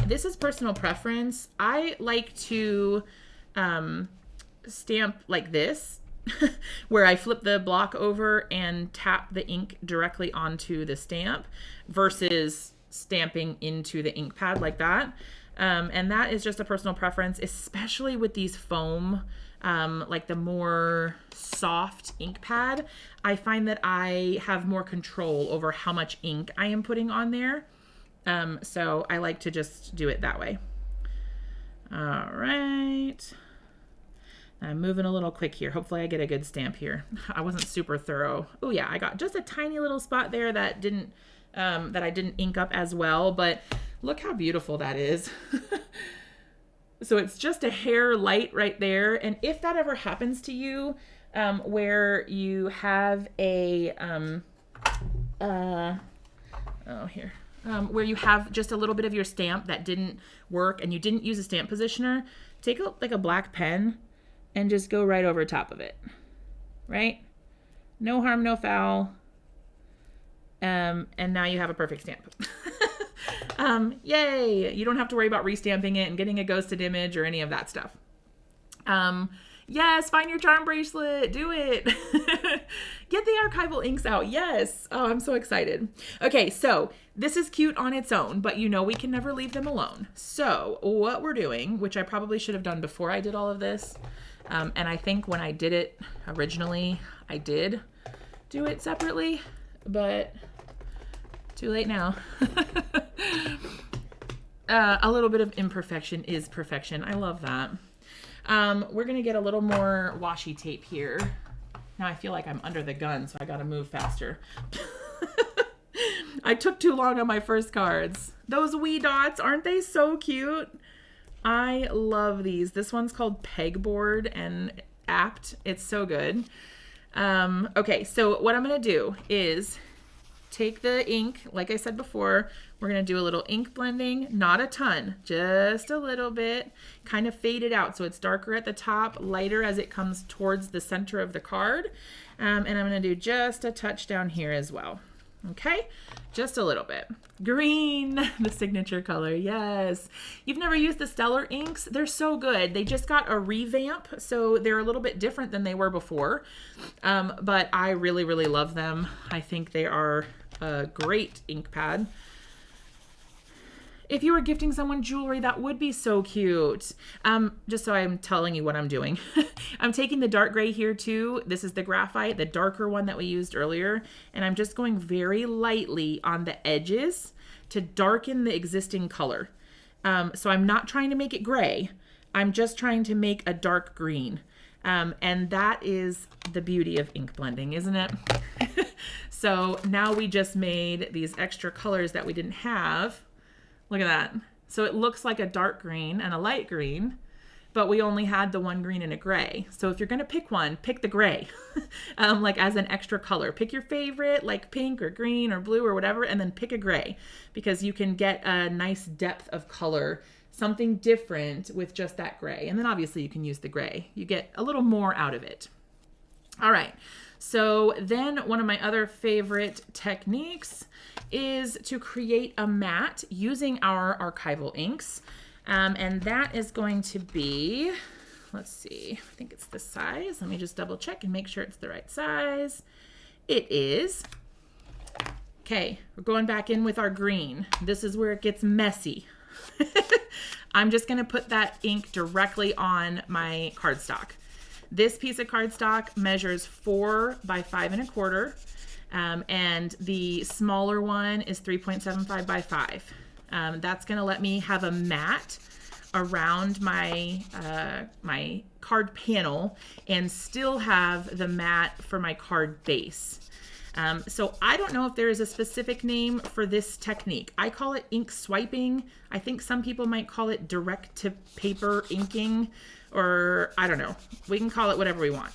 This is personal preference. I like to stamp like this, where I flip the block over and tap the ink directly onto the stamp versus stamping into the ink pad like that. And that is just a personal preference, especially with these foam, like the more soft ink pad. I find that I have more control over how much ink I am putting on there. So I like to just do it that way. All right. I'm moving a little quick here. Hopefully I get a good stamp here. I wasn't super thorough. Oh yeah, I got just a tiny little spot there that didn't, that I didn't ink up as well, but look how beautiful that is. So it's just a hair light right there. And if that ever happens to you, where you have a, where you have just a little bit of your stamp that didn't work and you didn't use a stamp positioner, take like a black pen and just go right over top of it, right? No harm, no foul. And now you have a perfect stamp. Yay! You don't have to worry about restamping it and getting a ghosted image or any of that stuff. Yes, find your charm bracelet. Do it. Get the archival inks out. Yes. Oh, I'm so excited. Okay, so this is cute on its own, but you know we can never leave them alone. So what we're doing, which I probably should have done before I did all of this, and I think when I did it originally, I did do it separately, but too late now. A little bit of imperfection is perfection. I love that. We're going to get a little more washi tape here. Now I feel like I'm under the gun, so I got to move faster. I took too long on my first cards. Those wee dots, aren't they so cute? I love these. This one's called Pegboard and Apt. It's so good. Okay, so what I'm going to do is take the ink, like I said before, we're going to do a little ink blending, not a ton, just a little bit, kind of fade it out so it's darker at the top, lighter as it comes towards the center of the card. And I'm going to do just a touch down here as well. Okay, just a little bit. Green, the signature color, yes. You've never used the Stellar inks? They're so good. They just got a revamp, so they're a little bit different than they were before. But I really, really love them. I think they are a great ink pad. If you were gifting someone jewelry, that would be so cute. Just so I'm telling you what I'm doing. I'm taking the dark gray here too. This is the graphite, the darker one that we used earlier. And I'm just going very lightly on the edges to darken the existing color. So I'm not trying to make it gray. I'm just trying to make a dark green. And that is the beauty of ink blending, isn't it? So now we just made these extra colors that we didn't have. Look at that. So it looks like a dark green and a light green, but we only had the one green and a gray. So if you're going to pick one, pick the gray, like as an extra color. Pick your favorite, like pink or green or blue or whatever, and then pick a gray because you can get a nice depth of color, something different with just that gray. And then obviously you can use the gray. You get a little more out of it. All right. So then one of my other favorite techniques is to create a mat using our archival inks. And that is going to be, let's see, I think it's this size. Let me just double check and make sure it's the right size. It is. Okay, we're going back in with our green. This is where it gets messy. I'm just gonna put that ink directly on my cardstock. This piece of cardstock measures 4 by 5 1/4, and the smaller one is 3.75 by 5. That's gonna let me have a mat around my my card panel and still have the mat for my card base. So I don't know if there is a specific name for this technique. I call it ink swiping. I think some people might call it direct to paper inking, or I don't know. We can call it whatever we want.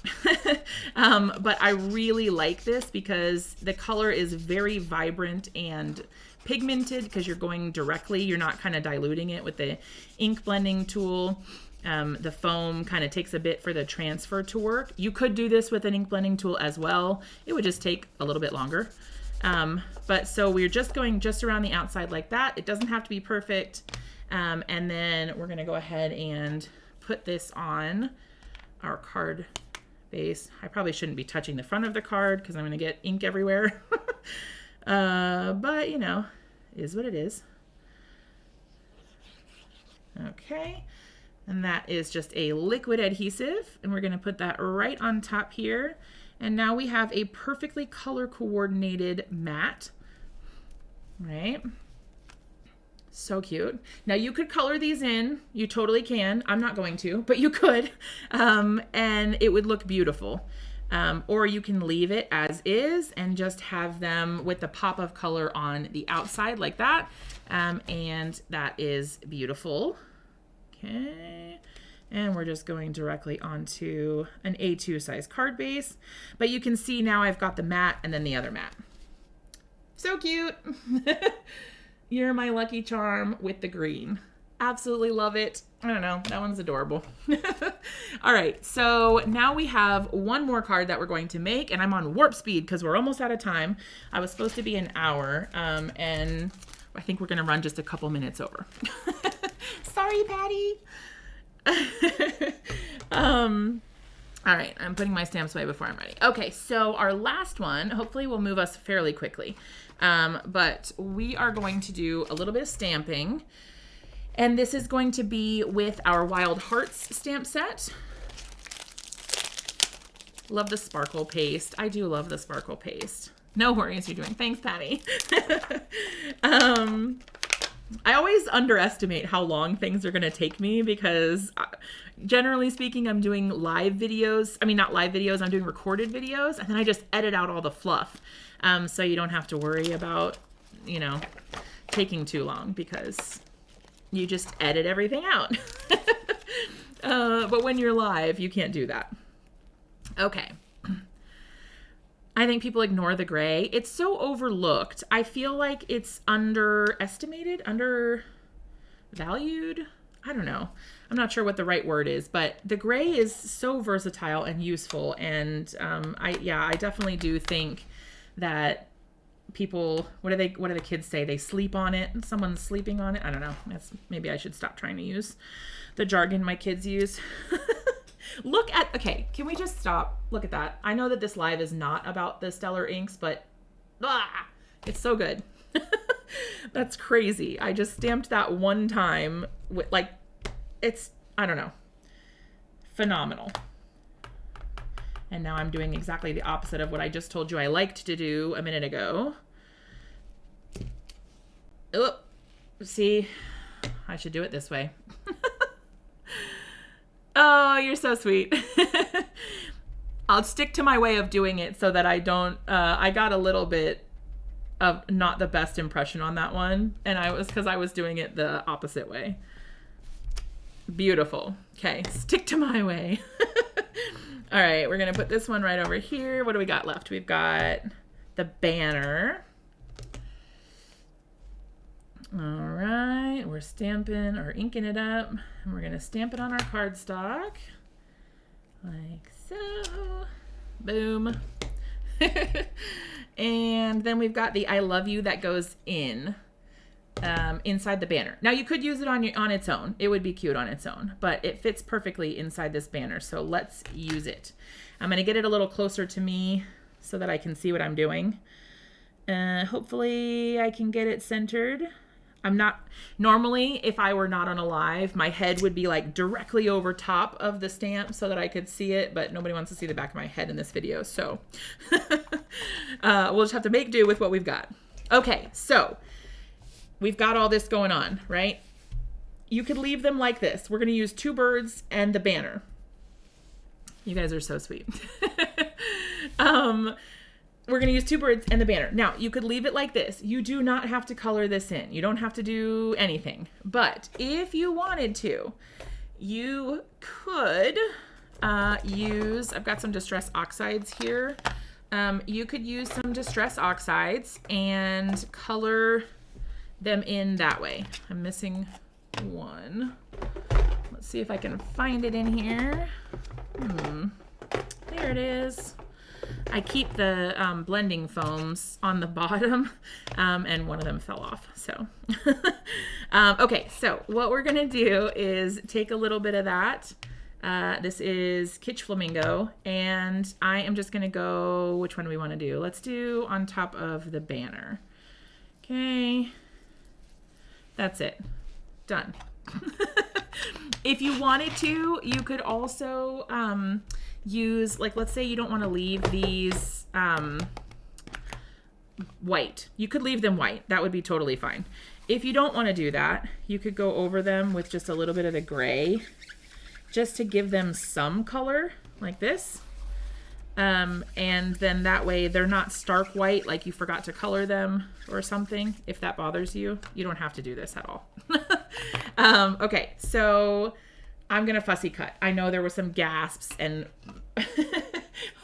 But I really like this because the color is very vibrant and pigmented because you're going directly. You're not kind of diluting it with the ink blending tool. The foam kind of takes a bit for the transfer to work. You could do this with an ink blending tool as well. It would just take a little bit longer. But so we're just going just around the outside like that. It doesn't have to be perfect. And then we're gonna go ahead and put this on our card base. I probably shouldn't be touching the front of the card because I'm gonna get ink everywhere. But you know, is what it is. Okay. And that is just a liquid adhesive, and we're going to put that right on top here. And now we have a perfectly color coordinated mat, right? So cute. Now you could color these in. You totally can. I'm not going to, but you could. And it would look beautiful. Or you can leave it as is and just have them with the pop of color on the outside like that. And that is beautiful. Okay. And we're just going directly onto an A2 size card base. But you can see now I've got the matte and then the other matte. So cute. You're my lucky charm with the green. Absolutely love it. I don't know. That one's adorable. All right. So now we have one more card that we're going to make, and I'm on warp speed because we're almost out of time. I was supposed to be an hour, and I think we're going to run just a couple minutes over. Sorry, Patty. All right. I'm putting my stamps away before I'm ready. Okay. So our last one, hopefully will move us fairly quickly. But we are going to do a little bit of stamping, and this is going to be with our Wild Hearts stamp set. Love the sparkle paste. I do love the sparkle paste. No worries, you're doing. Thanks, Patty. I always underestimate how long things are going to take me because generally speaking, I'm doing live videos. I mean, not live videos, I'm doing recorded videos, and then I just edit out all the fluff. So you don't have to worry about, you know, taking too long because you just edit everything out. But when you're live, you can't do that. Okay. I think people ignore the gray. It's so overlooked. I feel like it's underestimated, undervalued. I don't know. I'm not sure what the right word is, but the gray is so versatile and useful. And I definitely do think that people, what do the kids say? They sleep on it. Someone's sleeping on it. I don't know. Maybe I should stop trying to use the jargon my kids use. Okay, can we just stop? Look at that. I know that this live is not about the Stellar inks, but it's so good. That's crazy. I just stamped that one time with I don't know, phenomenal. And now I'm doing exactly the opposite of what I just told you I liked to do a minute ago. Oh, see, I should do it this way. Oh, you're so sweet. I'll stick to my way of doing it so that I don't, I got a little bit of not the best impression on that one. And because I was doing it the opposite way. Beautiful. Okay, stick to my way. All right, we're going to put this one right over here. What do we got left? We've got the banner. All right, we're stamping or inking it up, and we're going to stamp it on our cardstock like so. Boom. And then we've got the I love you that goes in inside the banner. Now you could use it on its own. It would be cute on its own, but it fits perfectly inside this banner. So let's use it. I'm going to get it a little closer to me so that I can see what I'm doing. Hopefully I can get it centered. I'm not, normally if I were not on a live, my head would be like directly over top of the stamp so that I could see it, but nobody wants to see the back of my head in this video. So we'll just have to make do with what we've got. Okay, so we've got all this going on, right? You could leave them like this. We're going to use two birds and the banner. You guys are so sweet. We're going to use two birds and the banner. Now, you could leave it like this. You do not have to color this in. You don't have to do anything. But if you wanted to, you could use, I've got some Distress Oxides here. You could use some Distress Oxides and color them in that way. I'm missing one. Let's see if I can find it in here. There it is. I keep the blending foams on the bottom, and one of them fell off. So, okay, so what we're going to do is take a little bit of that. This is Kitsch Flamingo, and I am just going to go, which one do we want to do? Let's do on top of the banner. Okay, that's it. Done. If you wanted to, you could also use, like, let's say you don't want to leave these white. You could leave them white. That would be totally fine. If you don't want to do that, you could go over them with just a little bit of the gray just to give them some color like this. And then that way they're not stark white like you forgot to color them or something. If that bothers you, you don't have to do this at all. Okay, so I'm gonna fussy cut. I know there were some gasps and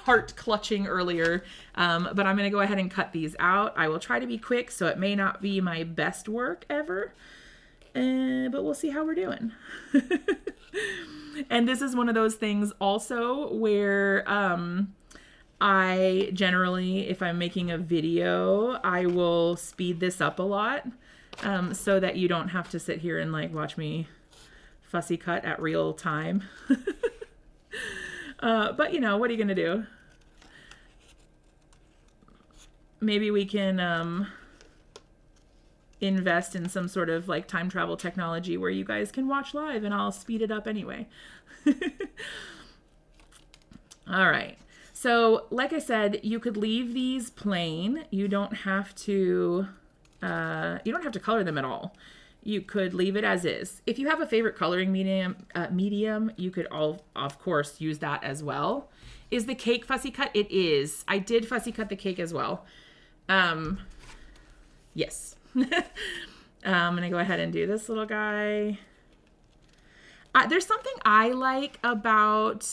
heart clutching earlier, but I'm gonna go ahead and cut these out. I will try to be quick, so it may not be my best work ever, but we'll see how we're doing. And this is one of those things also where I generally, if I'm making a video, I will speed this up a lot so that you don't have to sit here and like watch me fussy cut at real time. But you know, what are you gonna do? Maybe we can invest in some sort of like time travel technology where you guys can watch live and I'll speed it up anyway. All right. So like I said, you could leave these plain. You don't have to color them at all. You could leave it as is. If you have a favorite coloring medium, you could of course use that as well. Is the cake fussy cut? It is. I did fussy cut the cake as well. Yes. I'm going to go ahead and do this little guy. There's something I like about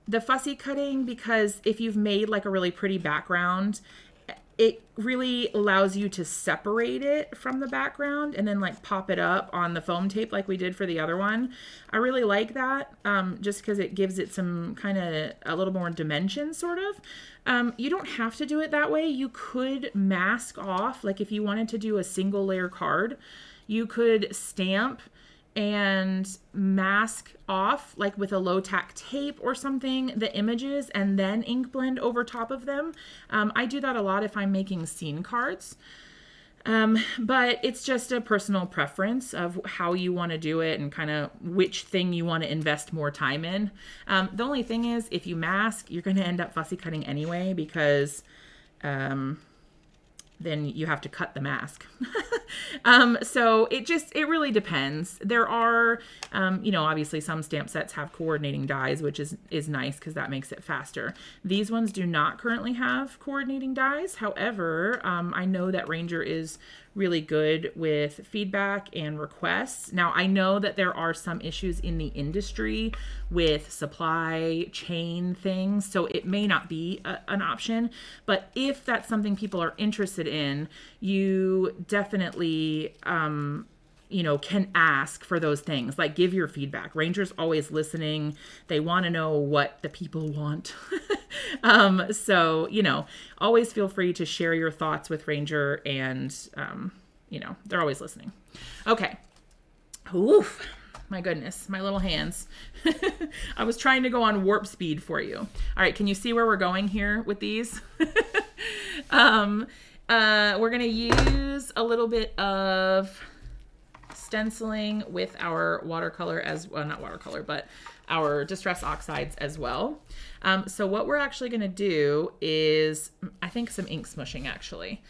the fussy cutting, because if you've made like a really pretty background, it really allows you to separate it from the background and then like pop it up on the foam tape like we did for the other one. I really like that just because it gives it some kind of a little more dimension sort of. You don't have to do it that way. You could mask off, like if you wanted to do a single layer card, you could stamp and mask off like with a low tack tape or something the images and then ink blend over top of them. I do that a lot if I'm making scene cards. But it's just a personal preference of how you want to do it and kind of which thing you want to invest more time in. The only thing is, if you mask, you're going to end up fussy cutting anyway, because then you have to cut the mask. So it really depends. There are, obviously some stamp sets have coordinating dies, which is nice because that makes it faster. These ones do not currently have coordinating dies. However, I know that Ranger is really good with feedback and requests. Now, I know that there are some issues in the industry with supply chain things, so it may not be an option, but if that's something people are interested in, you definitely can ask for those things. Like, give your feedback. Ranger's always listening. They want to know what the people want. So, always feel free to share your thoughts with Ranger, and, they're always listening. Okay. Oof. My goodness, my little hands. I was trying to go on warp speed for you. All right. Can you see where we're going here with these? We're going to use a little bit of stenciling with our watercolor not watercolor, but our Distress Oxides as well. So what we're actually going to do is, I think, some ink smushing actually.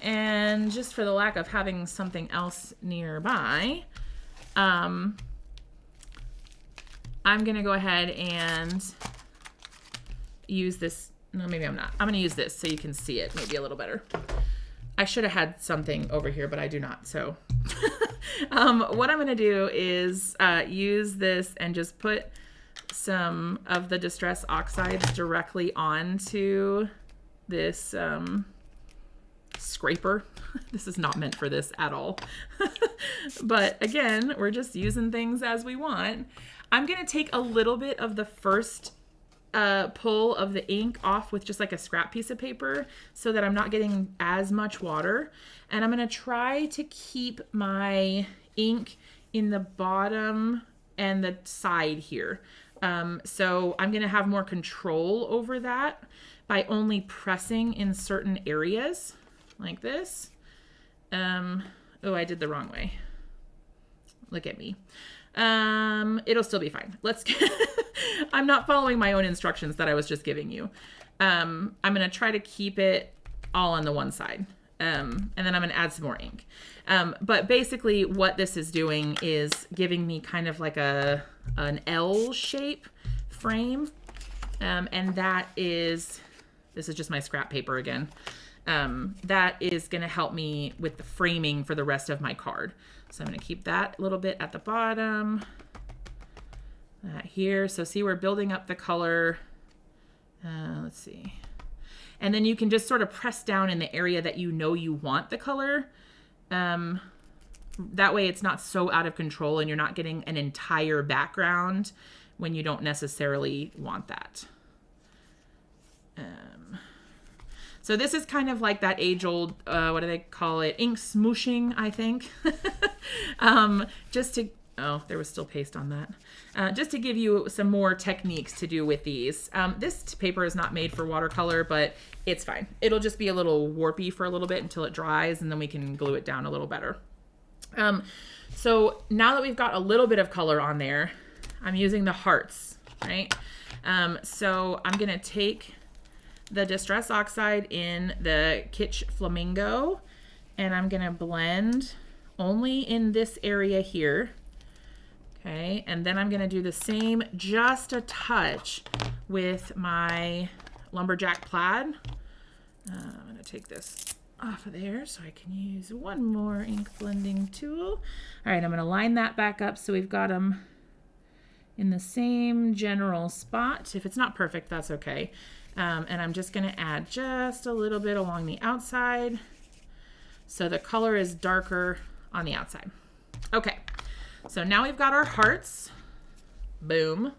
And just for the lack of having something else nearby, I'm going to go ahead and use this. No, maybe I'm not. I'm going to use this so you can see it maybe a little better. I should have had something over here, but I do not. So what I'm going to do is use this and just put some of the Distress Oxides directly onto this scraper. This is not meant for this at all. But again, we're just using things as we want. I'm going to take a little bit of the first pull of the ink off with just like a scrap piece of paper so that I'm not getting as much water. And I'm going to try to keep my ink in the bottom and the side here. So I'm going to have more control over that by only pressing in certain areas like this. Oh, I did the wrong way. Look at me. It'll still be fine. I'm not following my own instructions that I was just giving you. I'm going to try to keep it all on the one side. And then I'm going to add some more ink. But basically what this is doing is giving me kind of like an L shape frame. And this is just my scrap paper again. That is going to help me with the framing for the rest of my card. So I'm going to keep that a little bit at the bottom. Here. So see, we're building up the color. Let's see. And then you can just sort of press down in the area that you know you want the color. That way it's not so out of control and you're not getting an entire background when you don't necessarily want that. So this is kind of like that age-old, what do they call it? Ink smooshing, I think. Oh, there was still paste on that. Just to give you some more techniques to do with these. This paper is not made for watercolor, but it's fine. It'll just be a little warpy for a little bit until it dries, and then we can glue it down a little better. So now that we've got a little bit of color on there, I'm using the hearts, right? So I'm gonna take the Distress Oxide in the Kitsch Flamingo, and I'm gonna blend only in this area here. Okay, and then I'm gonna do the same, just a touch, with my Lumberjack Plaid. I'm gonna take this off of there so I can use one more ink blending tool. All right, I'm gonna line that back up so we've got them in the same general spot. If it's not perfect, that's okay. And I'm just gonna add just a little bit along the outside so the color is darker on the outside. Okay. So now we've got our hearts, boom,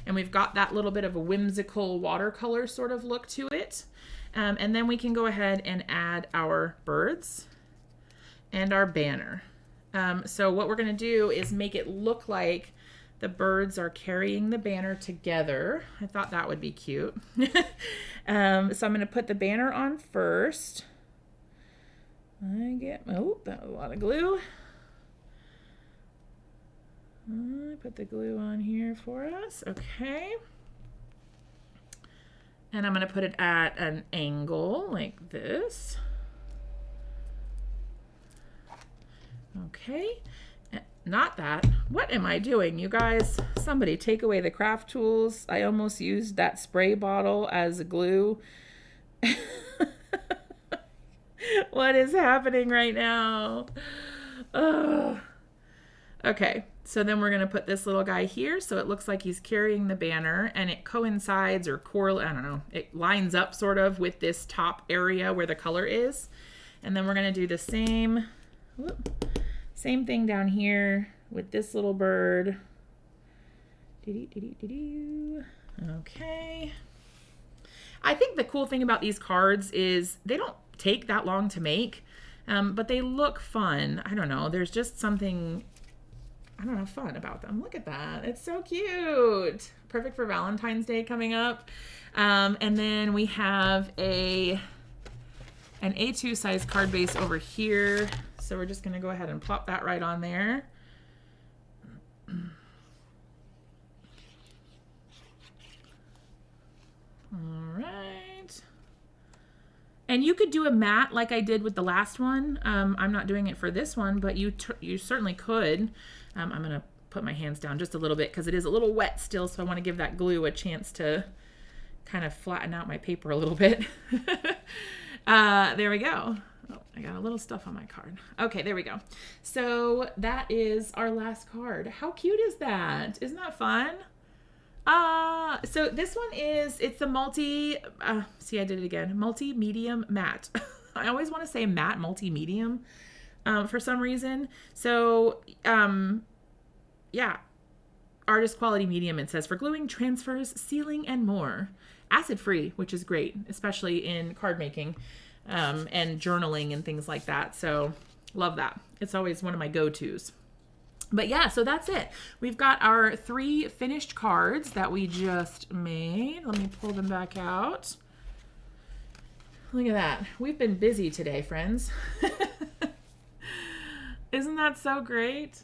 and we've got that little bit of a whimsical watercolor sort of look to it. And then we can go ahead and add our birds and our banner. So what we're gonna do is make it look like the birds are carrying the banner together. I thought that would be cute. So I'm gonna put the banner on first. That was a lot of glue. Put the glue on here for us. Okay. And I'm going to put it at an angle like this. Okay. Not that. What am I doing, you guys? Somebody take away the craft tools. I almost used that spray bottle as glue. What is happening right now? Oh. Okay, so then we're gonna put this little guy here so it looks like he's carrying the banner, and it coincides or I don't know, it lines up sort of with this top area where the color is. And then we're gonna do the same thing down here with this little bird. Okay. I think the cool thing about these cards is they don't take that long to make, but they look fun. I don't know, there's just something, I don't know, fun about them. Look at that. It's so cute. Perfect for Valentine's Day coming up. And then we have an A2 size card base over here. So we're just going to go ahead and plop that right on there. All right. And you could do a matte like I did with the last one. I'm not doing it for this one, but you certainly could. I'm going to put my hands down just a little bit because it is a little wet still, so I want to give that glue a chance to kind of flatten out my paper a little bit. There we go. Oh, I got a little stuff on my card. Okay, there we go. So that is our last card. How cute is that? Isn't that fun? So this one it's a see, I did it again, multi-medium matte. I always want to say matte multi-medium. For some reason. So, yeah, artist quality medium, it says, for gluing, transfers, sealing, and more. Acid-free, which is great, especially in card making and journaling and things like that. So, love that. It's always one of my go-tos. But yeah, so that's it. We've got our 3 finished cards that we just made. Let me pull them back out. Look at that. We've been busy today, friends. Isn't that so great?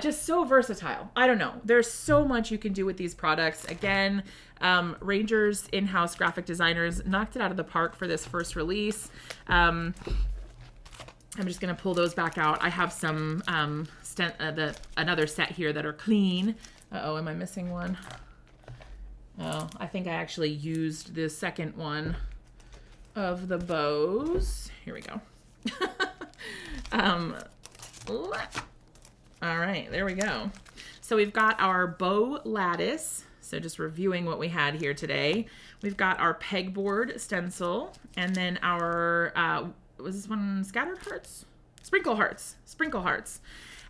Just so versatile. I don't know. There's so much you can do with these products. Again, Ranger's in-house graphic designers knocked it out of the park for this first release. I'm just going to pull those back out. I have some another set here that are clean. Uh-oh, am I missing one? Oh, I think I actually used the second one of the bows. Here we go. All right, there we go. So we've got our bow lattice. So just reviewing what we had here today. We've got our pegboard stencil, and then our, was this one scattered hearts? Sprinkle hearts.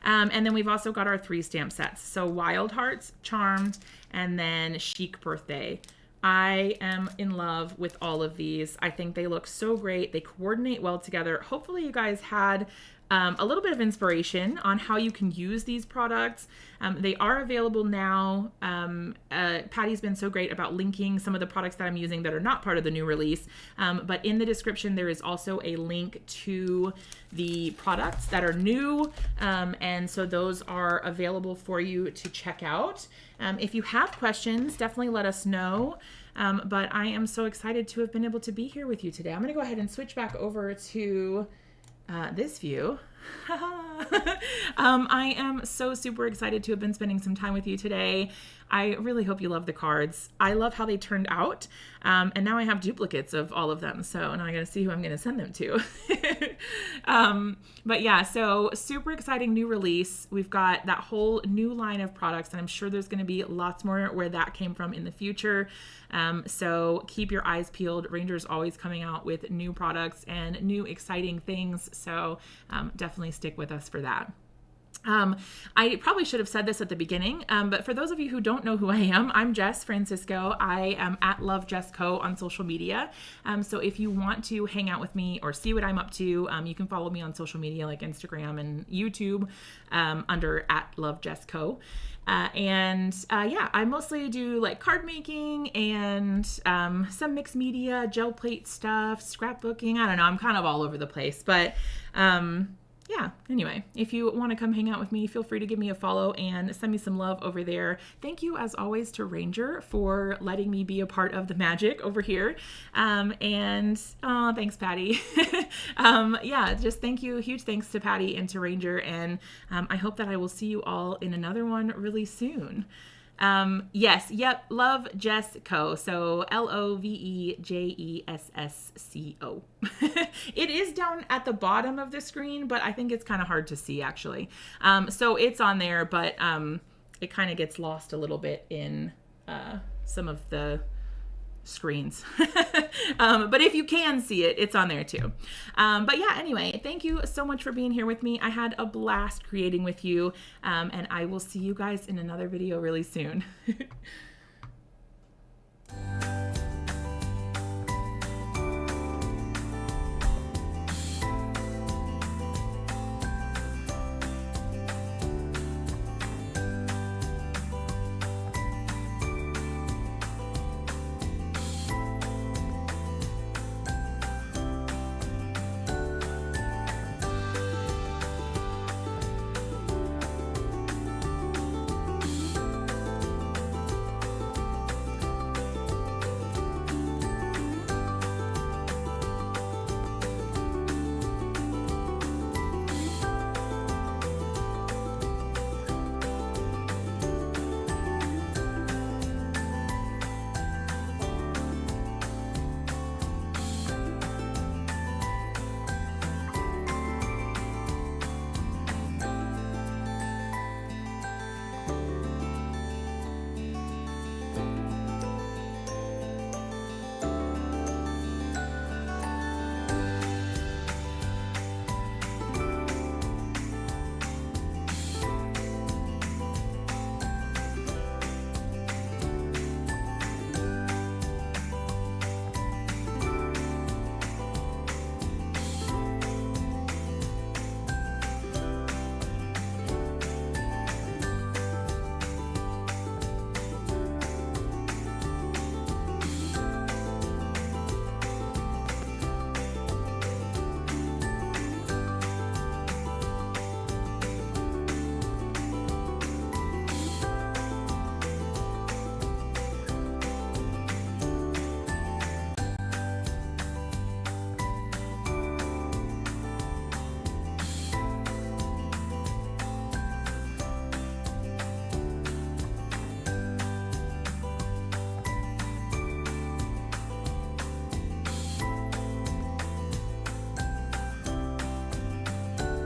And then we've also got our 3 stamp sets. So Wild Hearts, Charmed, and then Chic Birthday. I am in love with all of these. I think they look so great. They coordinate well together. Hopefully you guys had a little bit of inspiration on how you can use these products. They are available now. Patty's been so great about linking some of the products that I'm using that are not part of the new release. But in the description, there is also a link to the products that are new. And so those are available for you to check out. If you have questions, definitely let us know. But I am so excited to have been able to be here with you today. I'm going to go ahead and switch back over to this view. I am so super excited to have been spending some time with you today. I really hope you love the cards. I love how they turned out. And now I have duplicates of all of them. So now I got to see who I'm going to send them to. But yeah, so super exciting new release. We've got that whole new line of products, and I'm sure there's going to be lots more where that came from in the future. So keep your eyes peeled. Ranger's always coming out with new products and new exciting things. So definitely stick with us for that. I probably should have said this at the beginning, but for those of you who don't know who I am, I'm Jess Francisco. I am at Love Jess Co on social media. So if you want to hang out with me or see what I'm up to, you can follow me on social media like Instagram and YouTube under at Love Jess Co. Yeah, I mostly do like card making and some mixed media, gel plate stuff, scrapbooking. I don't know. I'm kind of all over the place, but yeah, anyway, if you want to come hang out with me, feel free to give me a follow and send me some love over there. Thank you, as always, to Ranger for letting me be a part of the magic over here. Thanks, Patty. Yeah, just thank you. Huge thanks to Patty and to Ranger. And I hope that I will see you all in another one really soon. Yes, yep, Love Jess Co. So LOVEJESSCO. It is down at the bottom of the screen, but I think it's kind of hard to see actually. So it's on there, but it kind of gets lost a little bit in some of the screens. But if you can see it, it's on there too. But yeah, anyway, thank you so much for being here with me. I had a blast creating with you, and I will see you guys in another video really soon.